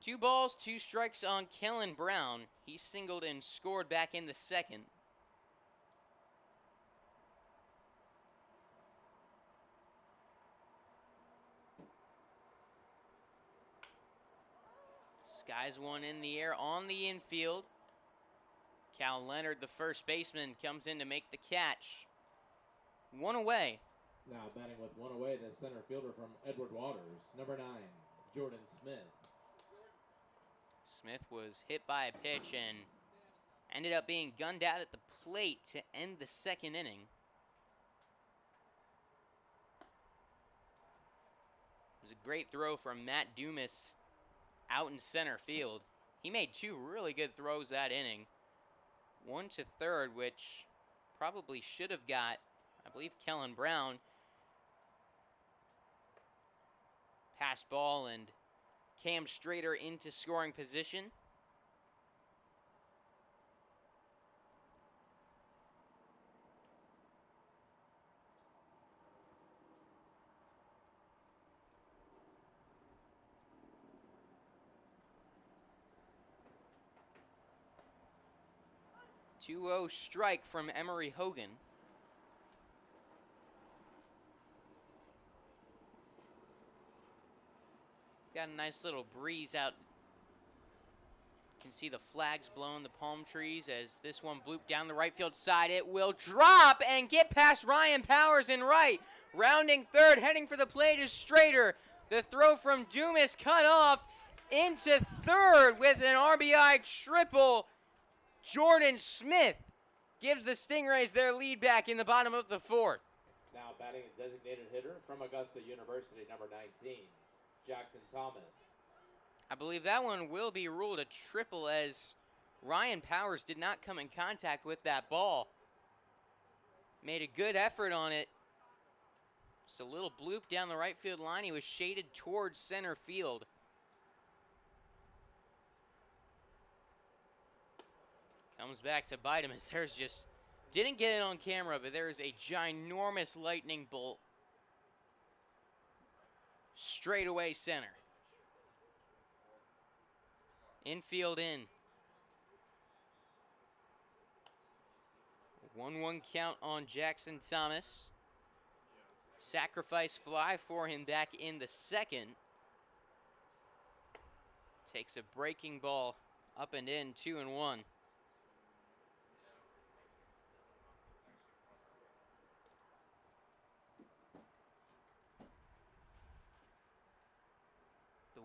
Two balls, two strikes on Kellen Brown. He singled and scored back in the second. Skies one in the air on the infield. Cal Leonard, the first baseman, comes in to make the catch. One away. Now batting with one away, the center fielder from Edward Waters, number 9, Jordan Smith. Smith was hit by a pitch and ended up being gunned out at the plate to end the second inning. It was a great throw from Matt Dumas out in center field. He made two really good throws that inning. One to third, which probably should have got, I believe, Kellen Brown. Pass ball and Cam Strader into scoring position. Two-0 strike from Emery Hogan. Got a nice little breeze out. You can see the flags blowing the palm trees as this one blooped down the right field side. It will drop and get past Ryan Powers in right. Rounding third, heading for the plate is Strader. The throw from Dumas cut off into third with an RBI triple. Jordan Smith gives the Stingrays their lead back in the bottom of the fourth. Now batting a designated hitter from Augusta University, number 19, Jackson Thomas. I believe that one will be ruled a triple as Ryan Powers did not come in contact with that ball. Made a good effort on it. Just a little bloop down the right field line. He was shaded towards center field. Comes back to bite him as there's just, didn't get it on camera, but there is a ginormous lightning bolt straight away center. Infield in. 1-1 count on Jackson Thomas. Sacrifice fly for him back in the second. Takes a breaking ball up and in, 2-1.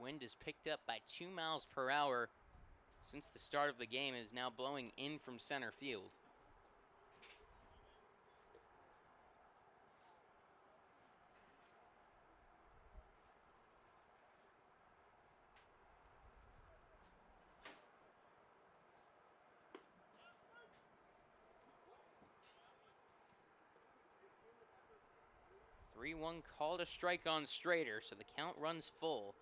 Wind is picked up by 2 miles per hour since the start of the game, is now blowing in from center field. Three-one called a strike on Strader, so the count runs full.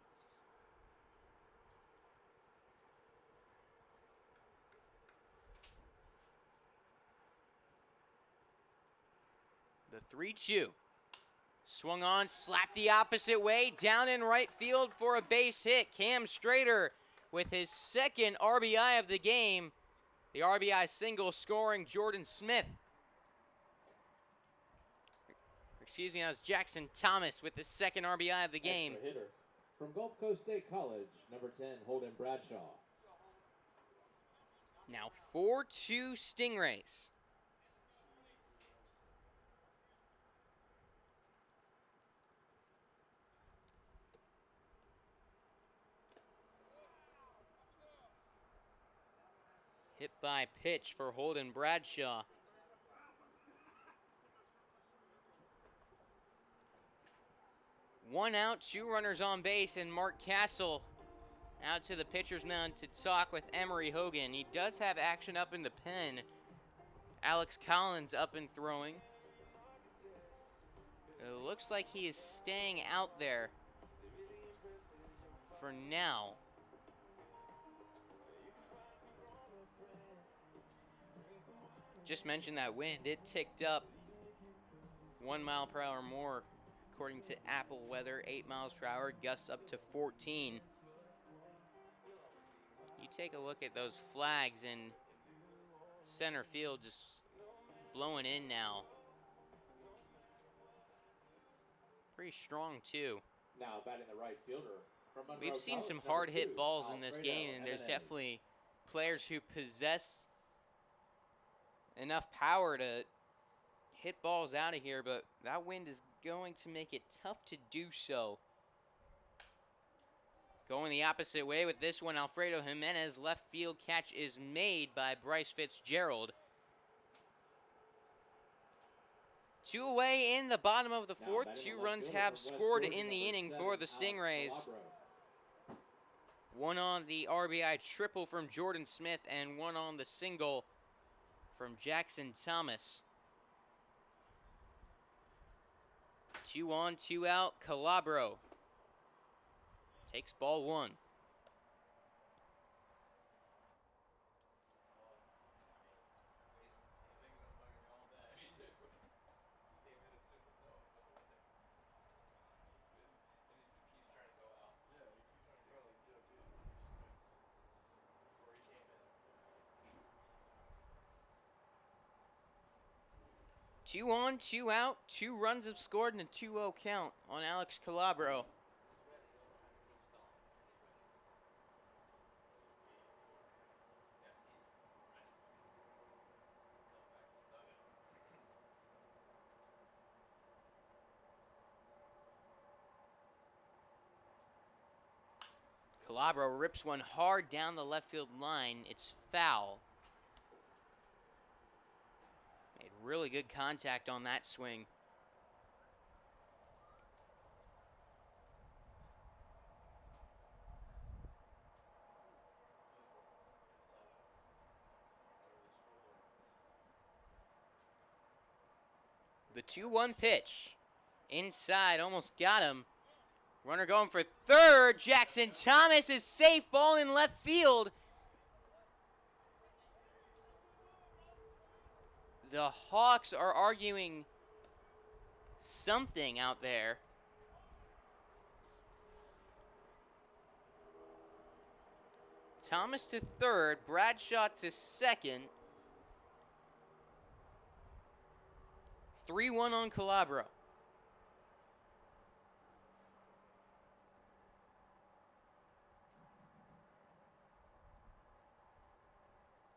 The 3-2. Swung on, slapped the opposite way, down in right field for a base hit. Cam Strader with his second RBI of the game. The RBI single scoring Jordan Smith. Excuse me, that was Jackson Thomas with the second RBI of the game. Extra hitter from Gulf Coast State College, number 10, Holden Bradshaw. Now 4-2 Stingrays. Hit by pitch for Holden Bradshaw. One out, 2 runners on base, and Mark Castle out to the pitcher's mound to talk with Emery Hogan. He does have action up in the pen. Alex Collins up and throwing. It looks like he is staying out there for now. Just mentioned that wind, it ticked up 1 mile per hour more according to Apple Weather, 8 miles per hour, gusts up to 14. You take a look at those flags in center field just blowing in now. Pretty strong too. Now batting the right fielder from Monroe We've seen College, some number hard 2, hit balls in this Alfredo game, and there's Jimenez. definitely players who possess enough power to hit balls out of here, but that wind is going to make it tough to do so. Going the opposite way with this one, Alfredo Jimenez. Left field catch is made by Bryce Fitzgerald. 2 away in the bottom of the Now fourth. batting 2 the left runs fielder have from West scored Georgia, in the number inning 7, for the Alex Stingrays. Calabro. 1 on the RBI triple from Jordan Smith and 1 on the single from Jackson Thomas. 2 on, 2 out. Calabro takes ball 1. Two on, 2 out. 2 runs have scored and a 2-0 count on Alex Calabro. Calabro rips one hard down the left field line. It's foul. Made really good contact on that swing. The 2-1 pitch. Inside, almost got him. Runner going for third. Jackson Thomas is safe. Ball in left field. The Hawks are arguing something out there. Thomas to third. Bradshaw to second. 3-1 on Calabro.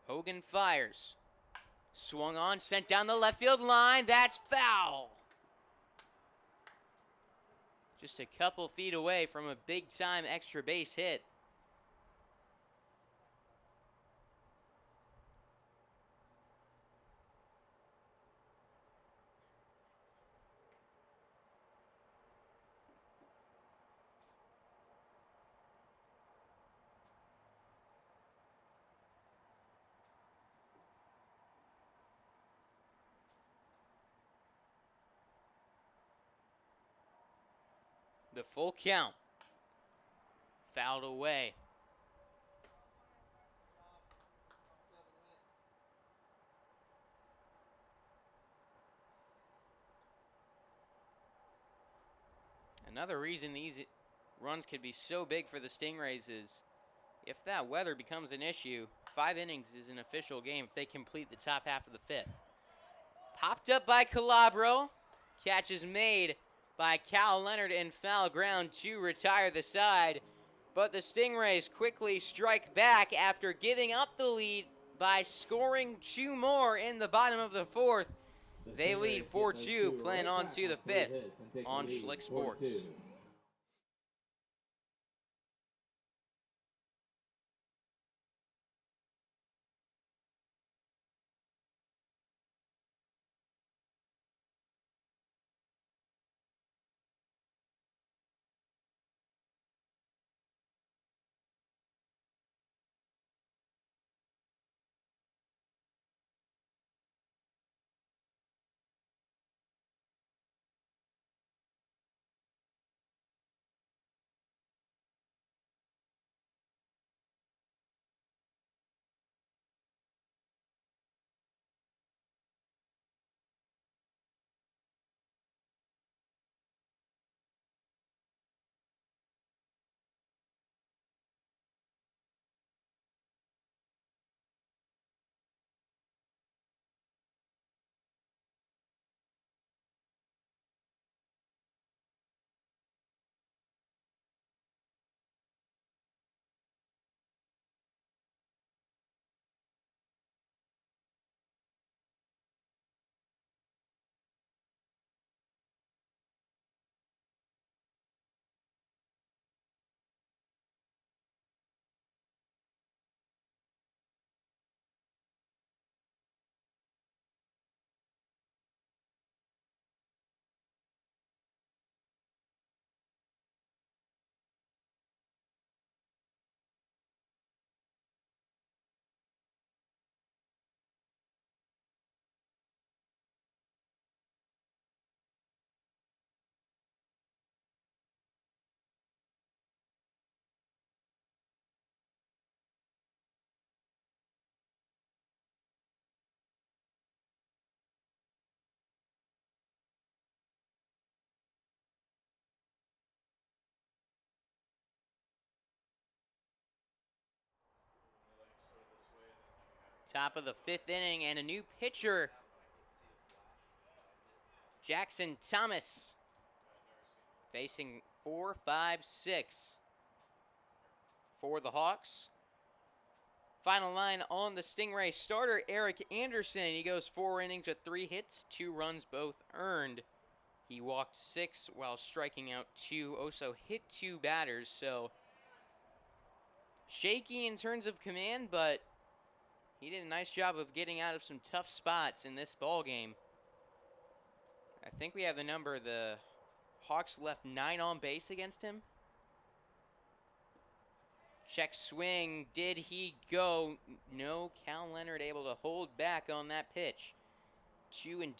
Hogan fires. Swung on, sent down the left field line. That's foul. just a couple feet away from a big-time extra base hit. The full count. Fouled away. Another reason these runs could be so big for the Stingrays is if that weather becomes an issue, 5 innings is an official game if they complete the top half of the 5th. Popped up by Calabro. Catch is made by Cal Leonard in foul ground to retire the side. But the Stingrays quickly strike back after giving up the lead by scoring 2 more in the bottom of the 4th. They lead 4-2, playing on to the 5th on Schlick Sports. Top of the 5th inning, and a new pitcher, Jackson Thomas, facing 4-5-6 for the Hawks. Final line on the Stingray starter, Eric Anderson. He goes 4 innings with 3 hits, 2 runs, both earned. He walked 6 while striking out 2, also hit 2 batters, so shaky in terms of command, but he did a nice job of getting out of some tough spots in this ball game. I think we have the number. The Hawks left 9 on base against him. Check swing. Did he go? No. Cal Leonard able to hold back on that pitch. 2-2.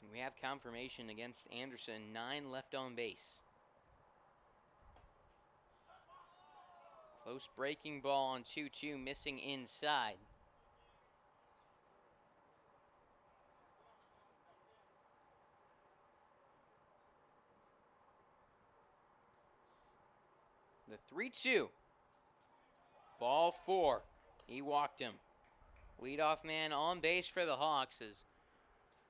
And we have confirmation against Anderson. 9 left on base. Close breaking ball on 2-2, missing inside. The 3-2. Ball 4. He walked him. Leadoff man on base for the Hawks as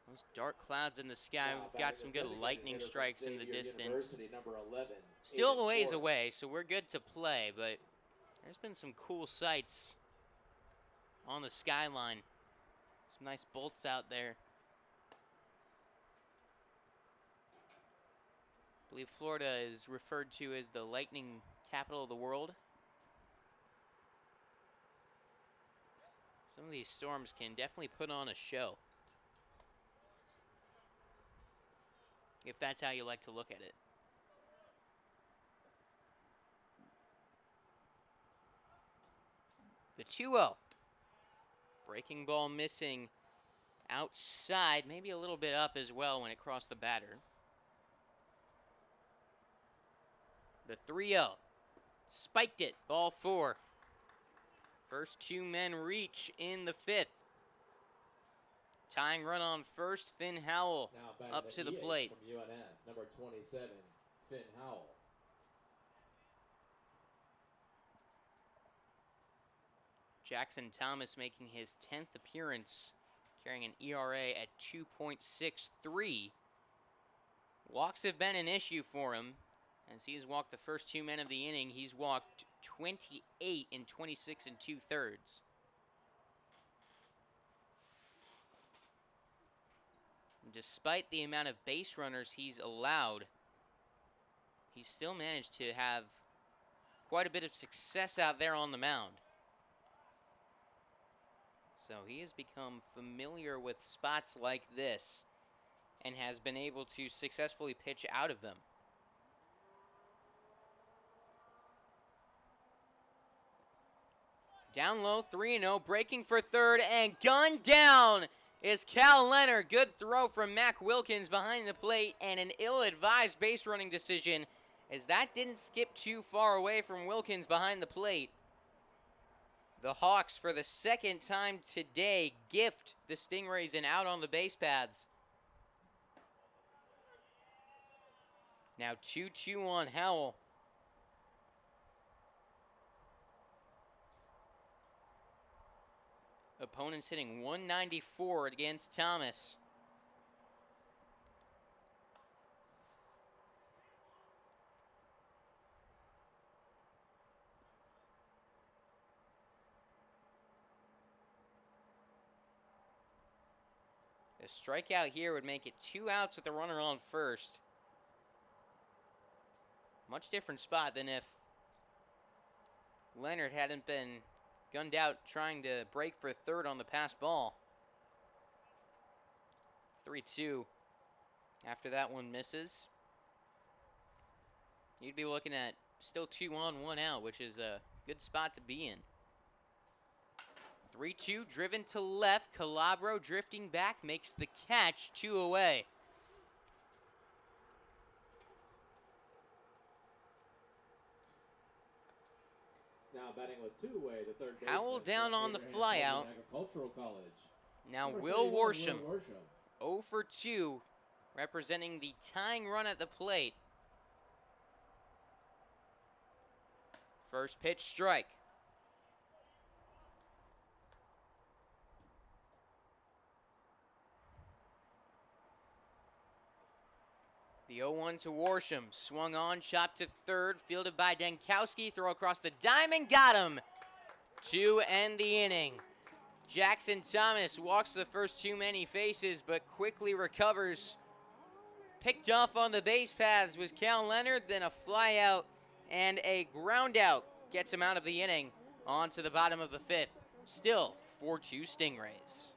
those dark clouds in the sky. We've got some good lightning strikes in the distance. Still a ways away, so we're good to play, but there's been some cool sights on the skyline. Some nice bolts out there. believe Florida is referred to as the lightning capital of the world. Some of these storms can definitely put on a show, if that's how you like to look at it. The 2-0. Breaking ball missing outside, maybe a little bit up as well when it crossed the batter. The 3-0. Spiked it. Ball 4. First 2 men reach in the 5th. Tying run on first, Finn Howell up to the plate. From UNF, number 27, Finn Howell. Jackson Thomas making his 10th appearance, carrying an ERA at 2.63. Walks have been an issue for him, as he has walked the first 2 men of the inning. He's walked 28 in 26 2/3. Despite the amount of base runners he's allowed, he's still managed to have quite a bit of success out there on the mound. So he has become familiar with spots like this and has been able to successfully pitch out of them. Down low, 3-0, breaking for third, and gunned down is Cal Leonard. Good throw from Mac Wilkins behind the plate, and an ill-advised base running decision, as that didn't skip too far away from Wilkins behind the plate. The Hawks, for the second time today, gift the Stingrays an out on the base paths. Now 2-2 on Howell. Opponents hitting 194 against Thomas. A strikeout here would make it 2 outs with a runner on first. Much different spot than if Leonard hadn't been gunned out trying to break for third on the pass ball. 3-2. After that one misses, you'd be looking at still 2 on, 1 out, which is a good spot to be in. 3-2, driven to left. Calabro drifting back, makes the catch, 2 away. Now batting with 2 away, the third baseman. Howell down on the flyout. Agricultural College. Now Number Will 31, Worsham, 0 for 2, representing the tying run at the plate. First pitch strike. The 0-1 to Worsham, swung on, chopped to third, fielded by Denkowski, throw across the diamond, got him to end the inning. Jackson Thomas walks the first 2 men he faces, but quickly recovers. Picked off on the base paths was Cal Leonard, then a fly out and a ground out gets him out of the inning on to the bottom of the 5th. Still 4-2 Stingrays.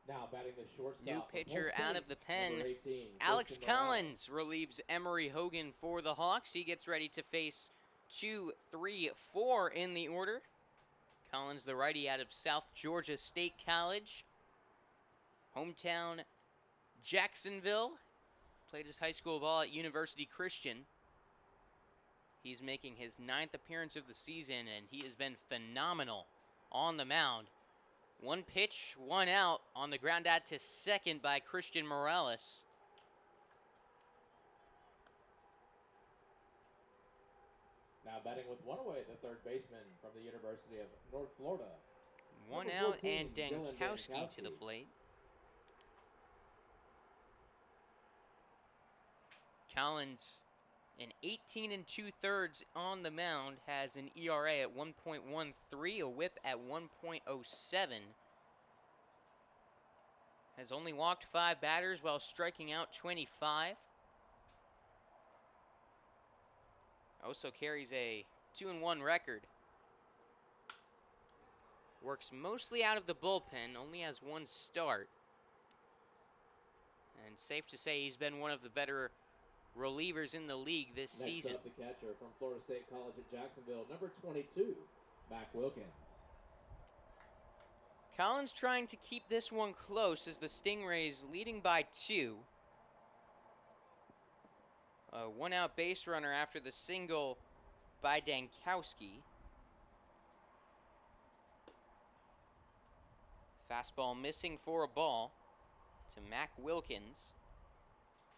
Now batting the shortstop. New from pitcher Polk out State, of the pen. number 18, Alex Christian Morales. Collins relieves Emery Hogan for the Hawks. He gets ready to face 2, 3, 4 in the order. Collins, the righty out of South Georgia State College. Hometown Jacksonville. Played his high school ball at University Christian. He's making his 9th appearance of the season, and he has been phenomenal on the mound. 1 pitch, 1 out on the ground out to second by Christian Morales. Now batting with 1 away, the third baseman from the University of North Florida. 1 Number out 14, and Dylan Dankowski to the Dankowski. plate. Collins, an 18 2/3 on the mound, has an ERA at 1.13, a whip at 1.07. Has only walked 5 batters while striking out 25. Also carries a 2-1 record. Works mostly out of the bullpen, only has 1 start. And safe to say he's been one of the better relievers in the league this Next season. up, the catcher from Florida State College at Jacksonville, number 22, Mac Wilkins. Collins trying to keep this one close as the Stingrays leading by 2. A 1-out base runner after the single by Dankowski. Fastball missing for a ball to Mac Wilkins.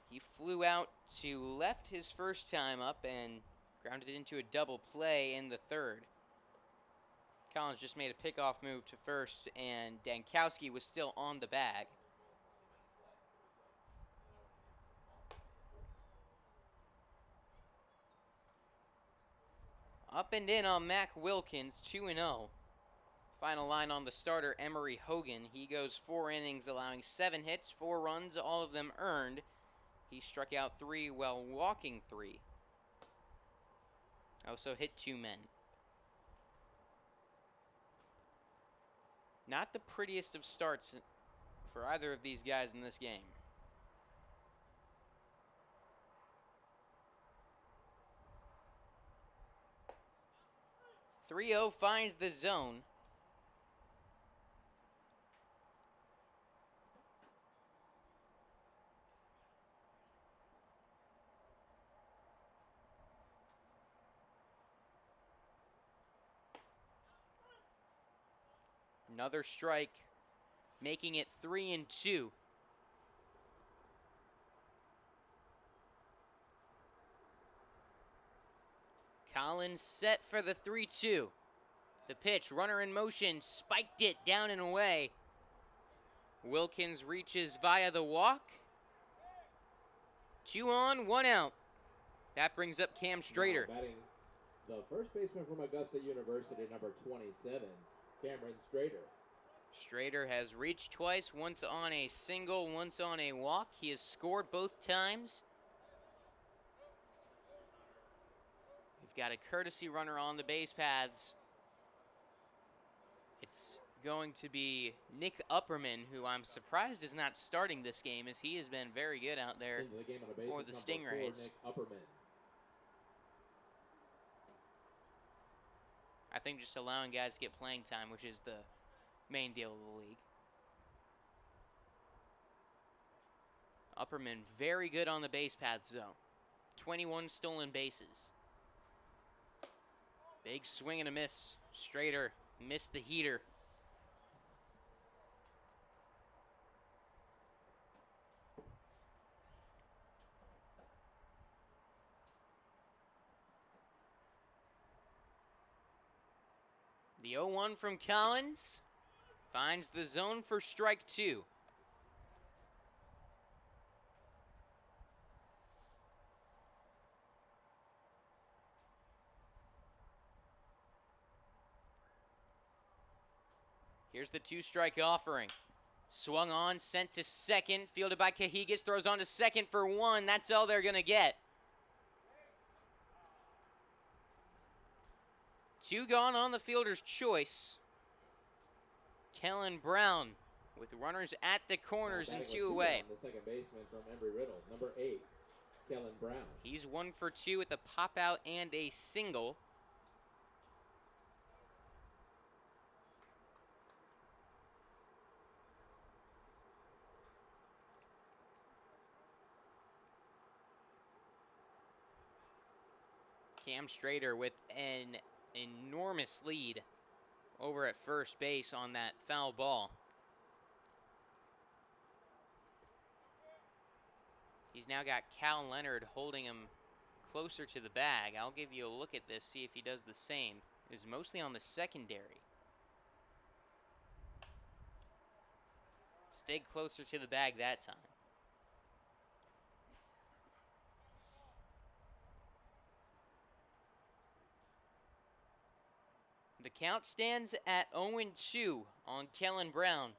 He flew out to left his first time up and grounded into a double play in the 3rd. Collins just made a pickoff move to first, and Dankowski was still on the bag. Up and in on Mac Wilkins, 2-0. Final line on the starter, Emery Hogan. He goes 4 innings, allowing 7 hits, 4 runs, all of them earned. He struck out 3 while walking 3. Also hit 2 men. Not the prettiest of starts for either of these guys in this game. .30 finds the zone. Another strike, making it 3-2. Collins set for the 3-2. The pitch, runner in motion, spiked it down and away. Wilkins reaches via the walk. 2 on, 1 out. That brings up Cam Strader. Now batting the first baseman from Augusta University, number 27, Cameron Strader. Strader has reached twice, once on a single, once on a walk. He has scored both times. We've got a courtesy runner on the base paths. It's going to be Nick Upperman, who I'm surprised is not starting this game, as he has been very good out there Into the game on the bases, for the number 4, Stingrays. Nick Upperman. I think just allowing guys to get playing time, which is the main deal of the league. Upperman very good on the base paths, though. 21 stolen bases. Big swing and a miss. Strader missed the heater. The 0-1 from Collins finds the zone for strike 2. Here's the 2-strike offering. Swung on, sent to second, fielded by Cajigas, throws on to second for 1. That's all they're going to get. 2 gone on the fielder's choice. Kellen Brown with runners at the corners and Batting with 2 away. down, the second baseman from Embry-Riddle, number 8, Kellen Brown. He's 1 for 2 with a pop out and a single. Cam Strader with an enormous lead over at first base on that foul ball. He's now got Cal Leonard holding him closer to the bag. I'll give you a look at this, see if he does the same. It's mostly on the secondary. Stayed closer to the bag that time. The count stands at 0-2 on Kellen Brown.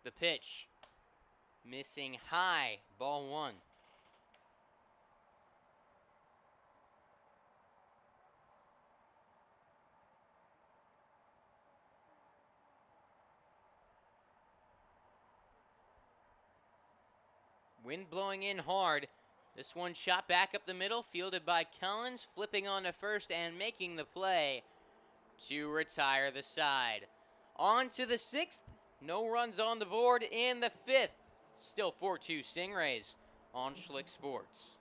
The pitch, missing high, ball 1. Wind blowing in hard. This one shot back up the middle, fielded by Collins, flipping on to first and making the play to retire the side. On to the 6th. No runs on the board in the 5th. Still 4-2 Stingrays on Schlick Sports.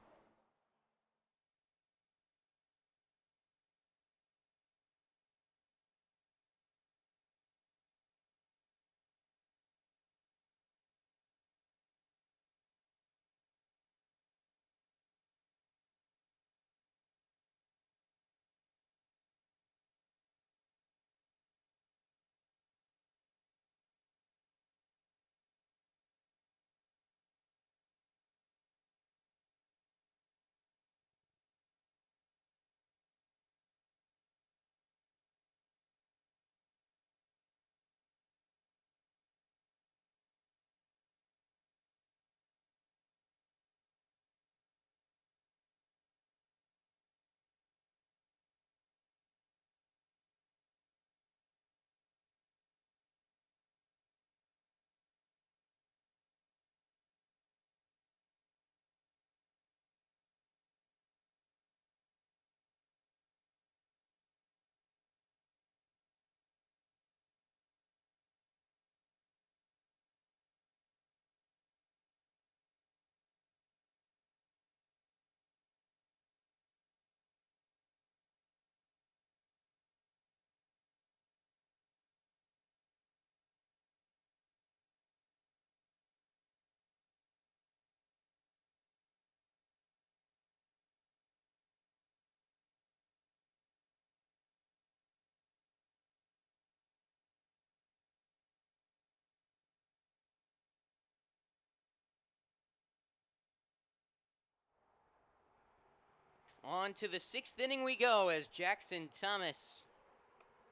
On to the 6th inning we go as Jackson Thomas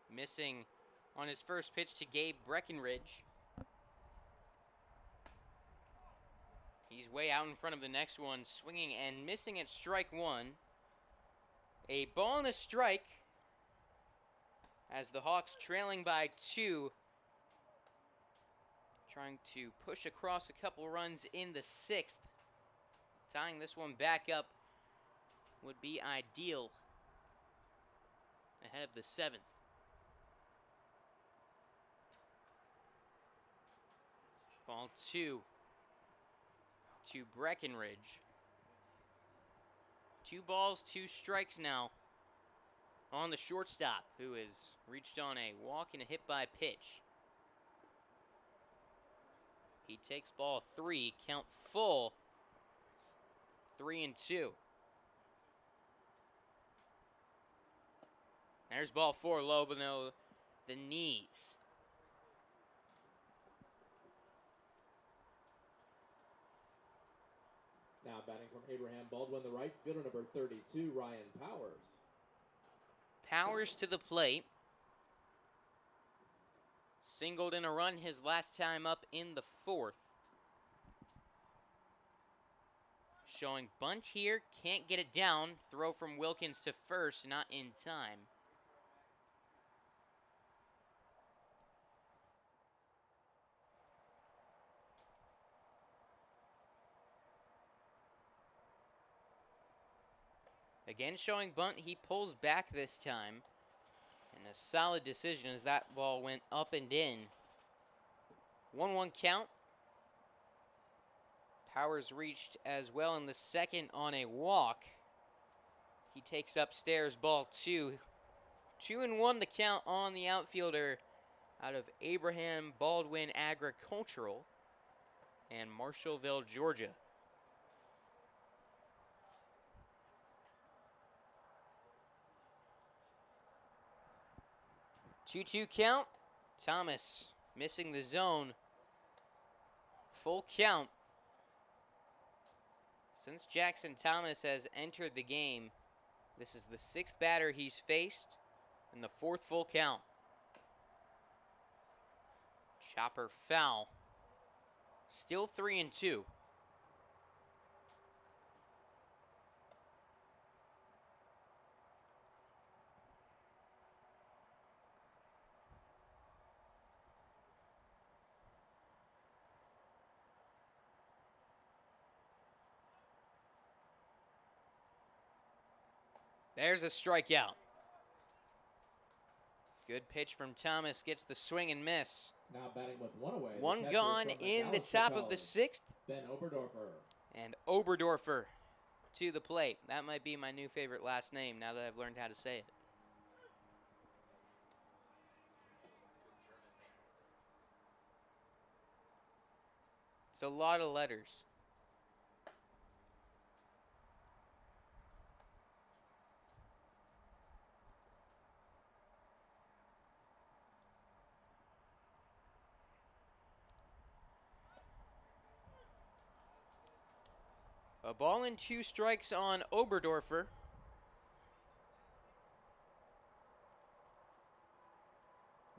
missing on his first pitch to Gabe Breckenridge. He's way out in front of the next one, swinging and missing at strike 1. A ball and a strike as the Hawks trailing by 2. Trying to push across a couple runs in the 6th. Tying this one back up would be ideal ahead of the 7th. Ball 2 to Breckenridge. 2 balls, 2 strikes now on the shortstop, who has reached on a walk and a hit by pitch. He takes ball 3, count full, 3-2. There's ball 4, low below the knees. Now batting from Abraham Baldwin, the right fielder, number 32, Ryan Powers. Powers to the plate. Singled in a run his last time up in the 4th. Showing bunt here, can't get it down. Throw from Wilkins to first, not in time. Again showing bunt. He pulls back this time. And a solid decision as that ball went up and in. 1-1 count. Powers reached as well in the second on a walk. He takes upstairs ball 2. 2-1 the count on the outfielder out of Abraham Baldwin Agricultural and Marshallville, Georgia. 2-2 count. Thomas missing the zone. Full count. Since Jackson Thomas has entered the game, this is the 6th batter he's faced and the 4th full count. Chopper foul. Still 3-2. There's a strikeout. Good pitch from Thomas, gets the swing and miss. Now batting with one away. One gone in the top of the 6th. Ben Oberdorfer. And Oberdorfer to the plate. That might be my new favorite last name now that I've learned how to say it. It's a lot of letters. A ball and 2 strikes on Oberdorfer.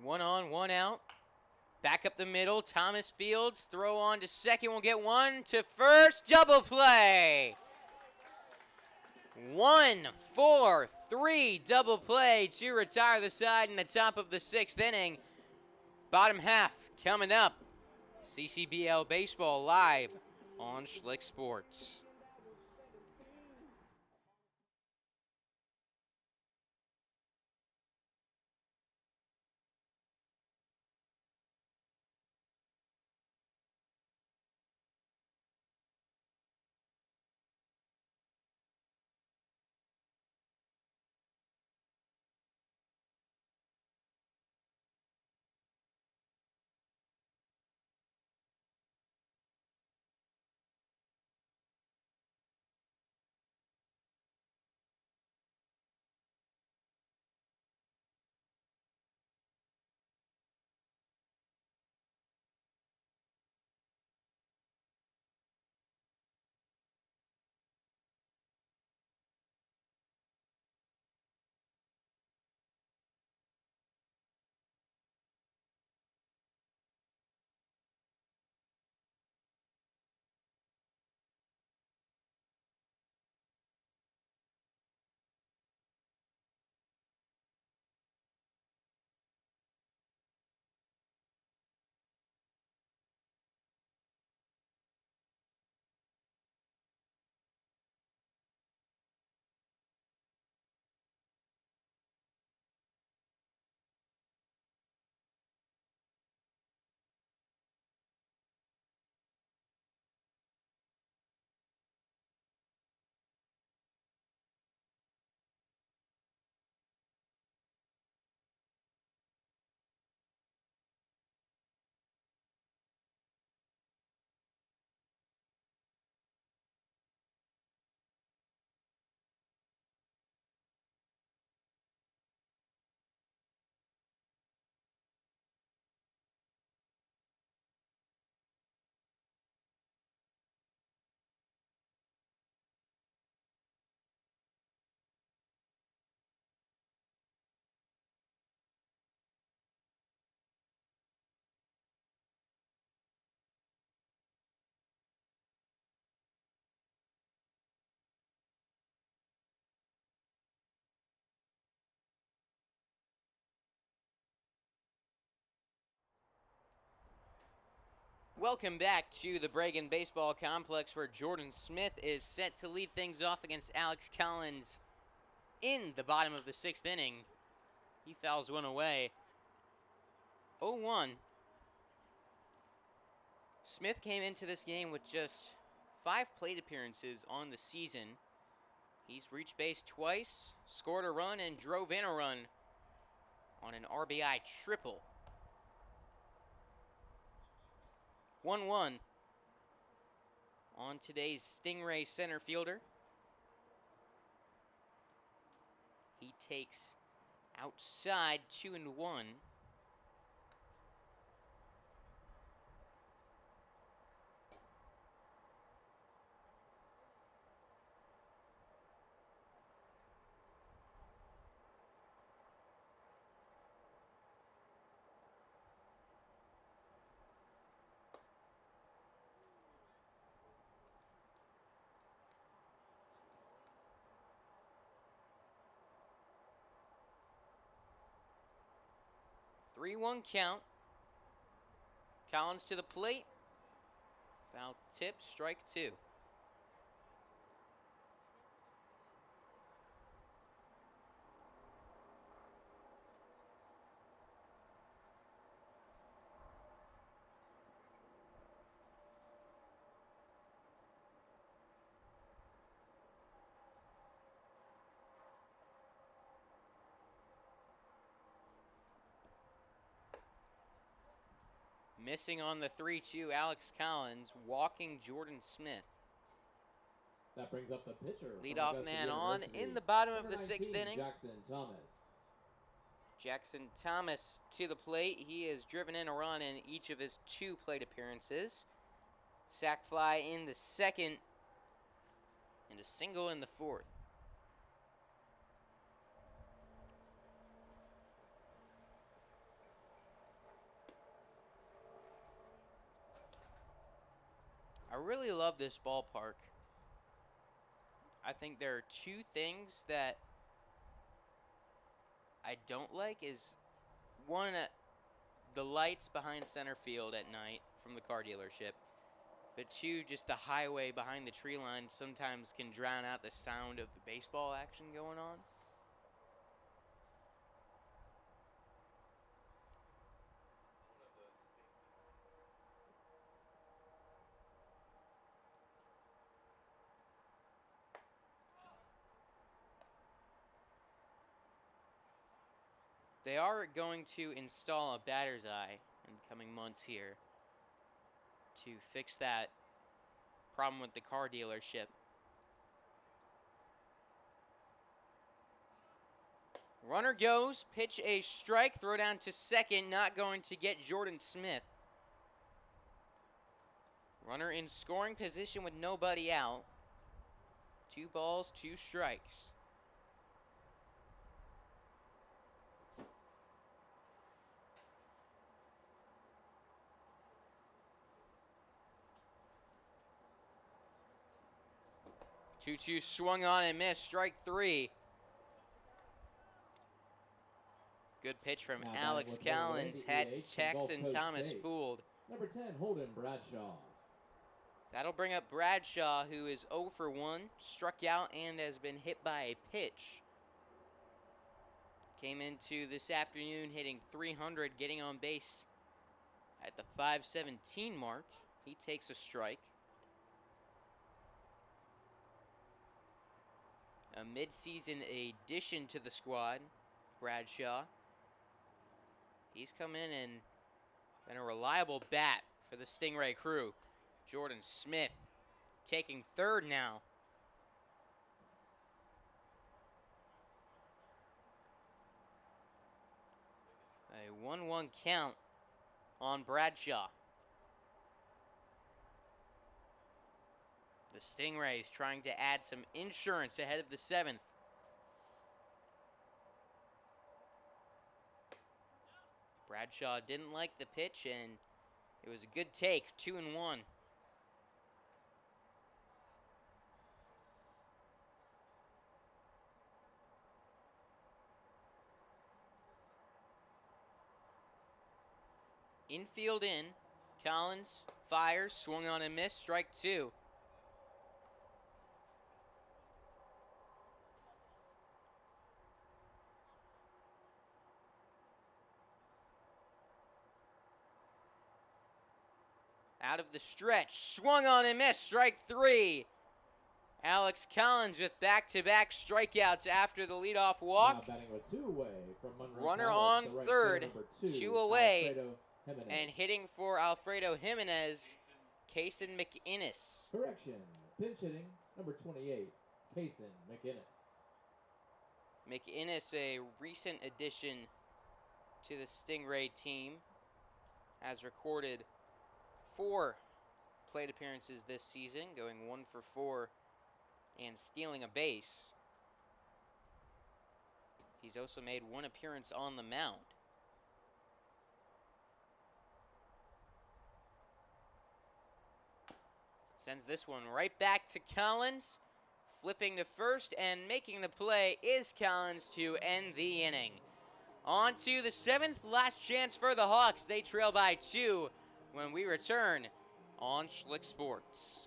One on, one out. Back up the middle, Thomas Fields, throw on to second, will get one to first, double play. 1-4-3 double play to retire the side in the top of the 6th inning. Bottom half coming up. CCBL Baseball live on Schlick Sports. Welcome back to the Bregan Baseball Complex, where Jordan Smith is set to lead things off against Alex Collins in the bottom of the 6th inning. He fouls one away. 0-1. Smith came into this game with just 5 plate appearances on the season. He's reached base twice, scored a run, and drove in a run on an RBI triple. 1-1 on today's Stingray center fielder. He takes outside 2-1. Three-one count. Collins to the plate. Foul tip, strike 2. Missing on the 3-2, Alex Collins, walking Jordan Smith. That brings up the pitcher. Leadoff man on in the bottom of the 6th inning. Jackson Thomas. Jackson Thomas to the plate. He has driven in a run in each of his 2 plate appearances. Sac fly in the 2nd and a single in the 4th. I really love this ballpark. I think there are 2 things that I don't like is, one, the lights behind center field at night from the car dealership. But 2, just the highway behind the tree line sometimes can drown out the sound of the baseball action going on. They are going to install a batter's eye in the coming months here to fix that problem with the car dealership. Runner goes, pitch a strike, throw down to 2nd, not going to get Jordan Smith. Runner in scoring position with nobody out. 2 balls, 2 strikes. Two swung on and missed. Strike 3. Good pitch from Alex Collins. Had Jackson Thomas fooled. Number 10, Holden Bradshaw. That'll bring up Bradshaw, who is 0 for 1. Struck out and has been hit by a pitch. Came into this afternoon hitting .300, getting on base at the .517 mark. He takes a strike. A mid-season addition to the squad, Bradshaw. He's come in and been a reliable bat for the Stingray crew. Jordan Smith taking 3rd now. A 1-1 count on Bradshaw. The Stingrays trying to add some insurance ahead of the 7th. Bradshaw didn't like the pitch, and it was a good take, 2-1. Infield in. Collins fires, swung on and missed, strike 2. Out of the stretch, swung on and missed, strike 3. Alex Collins with back-to-back strikeouts after the leadoff walk. Now batting a two-way from Monroe Runner College, on the right third, fielder, number 2 away, Alfredo Jimenez. and hitting for Alfredo Jimenez, Kaysen McInnes. Correction, pinch hitting, number 28, Kaysen McInnes. McInnes, a recent addition to the Stingray team, has recorded 4 plate appearances this season, going 1 for 4 and stealing a base. He's also made 1 appearance on the mound. Sends this one right back to Collins. Flipping to first and making the play is Collins to end the inning. On to the 7th, last chance for the Hawks. They trail by 2 when we return on Schlick Sports.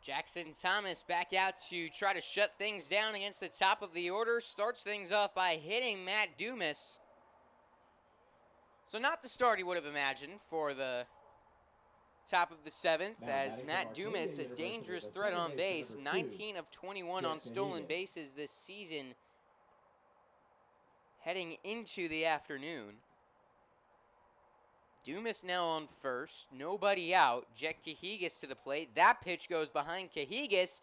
Jackson Thomas back out to try to shut things down against the top of the order. Starts things off by hitting Matt Dumas. So not the start he would have imagined for the top of the 7th, as Matt Dumas, a dangerous threat on base. 19 of 21 on stolen bases this season, heading into the afternoon. Dumas now on first, nobody out. Jet Cajigas to the plate. That pitch goes behind Cajigas,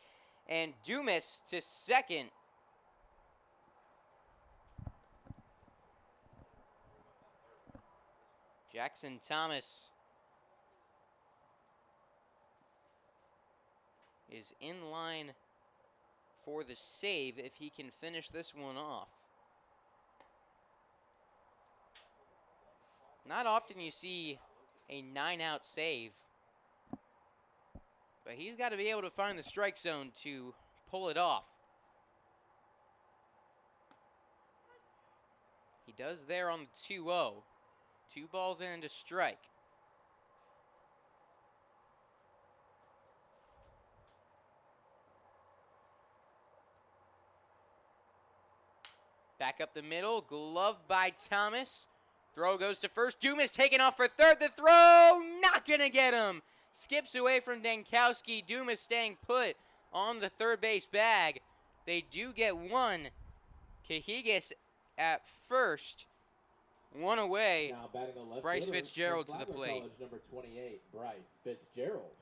and Dumas to second. Jackson Thomas is in line for the save if he can finish this one off. Not often you see a 9-out save, but he's got to be able to find the strike zone to pull it off. He does there on the 2-0. 2 balls in and a strike. Back up the middle, gloved by Thomas. Throw goes to first. Dumas taken off for third. The throw, not going to get him. Skips away from Dankowski. Dumas staying put on the third base bag. They do get 1. Cajigas at first. 1 away. Now batting the left Bryce fielder Fitzgerald from to the Flagler plate. College, number 28, Bryce Fitzgerald.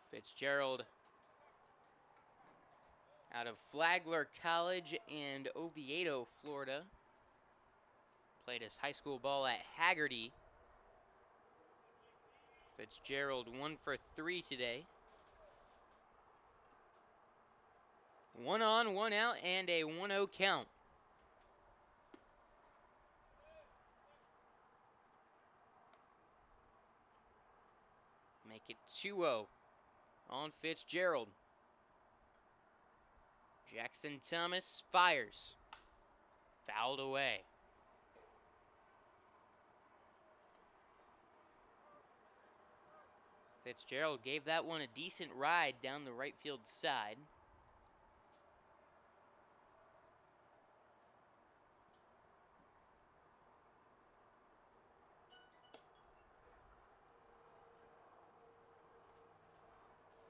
Fitzgerald out of Flagler College and Oviedo, Florida. Played his high school ball at Haggerty. Fitzgerald 1 for 3 today. 1 on, 1 out, and a 1-0 count. Make it 2-0 on Fitzgerald. Jackson Thomas fires. Fouled away. Fitzgerald gave that one a decent ride down the right field side.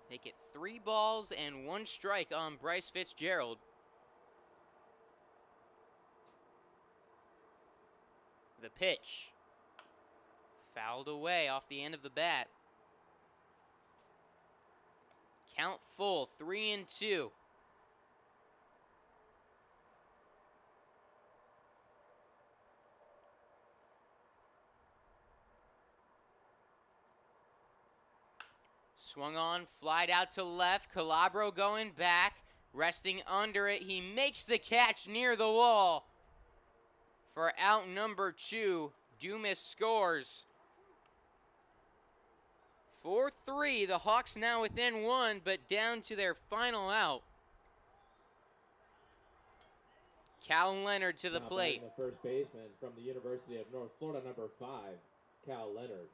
Make it 3 balls and 1 strike on Bryce Fitzgerald. The pitch. Fouled away off the end of the bat. Count full, 3-2. Swung on, flied out to left. Calabro going back, resting under it. He makes the catch near the wall. For out number 2, Dumas scores. 4-3, the Hawks now within 1, but down to their final out. Cal Leonard to the plate. The first baseman from the University of North Florida, number 5, Cal Leonard.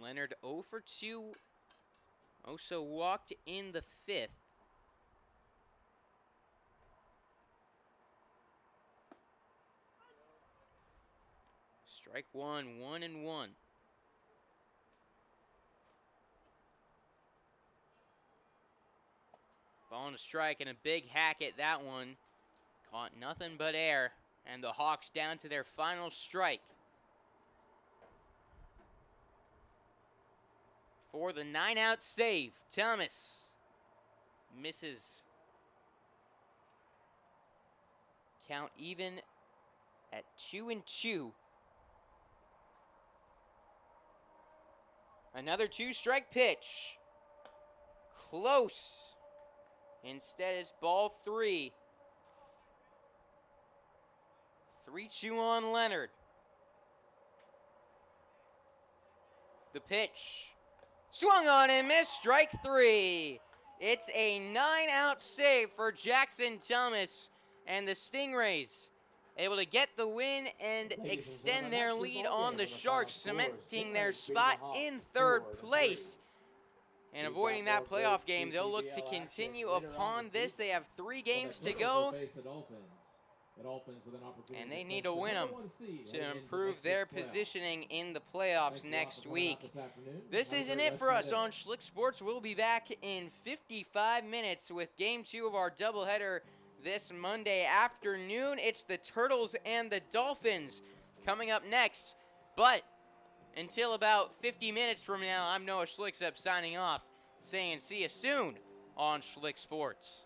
Leonard 0 for 2. Also walked in the 5th. Strike 1, 1-1. Ball on a strike and a big hack at that one. Caught nothing but air. And the Hawks down to their final strike. For the 9-out save, Thomas misses. Count even at 2-2. Another 2-strike pitch. Close. Instead, it's ball 3. 3-2 on Leonard. The pitch. Swung on and missed, strike 3. It's a 9-out save for Jackson Thomas, and the Stingrays able to get the win and extend their lead on the Sharks, cementing their spot in 3rd place. And avoiding that playoff game, they'll look to continue upon this. They have 3 games to go, and they need to win them to improve their positioning in the playoffs next week. This isn't it for us on Schlick Sports. We'll be back in 55 minutes with Game 2 of our doubleheader this Monday afternoon. It's the Turtles and the Dolphins coming up next. But until about 50 minutes from now, I'm Noah Schlick signing off, saying see you soon on Schlick Sports.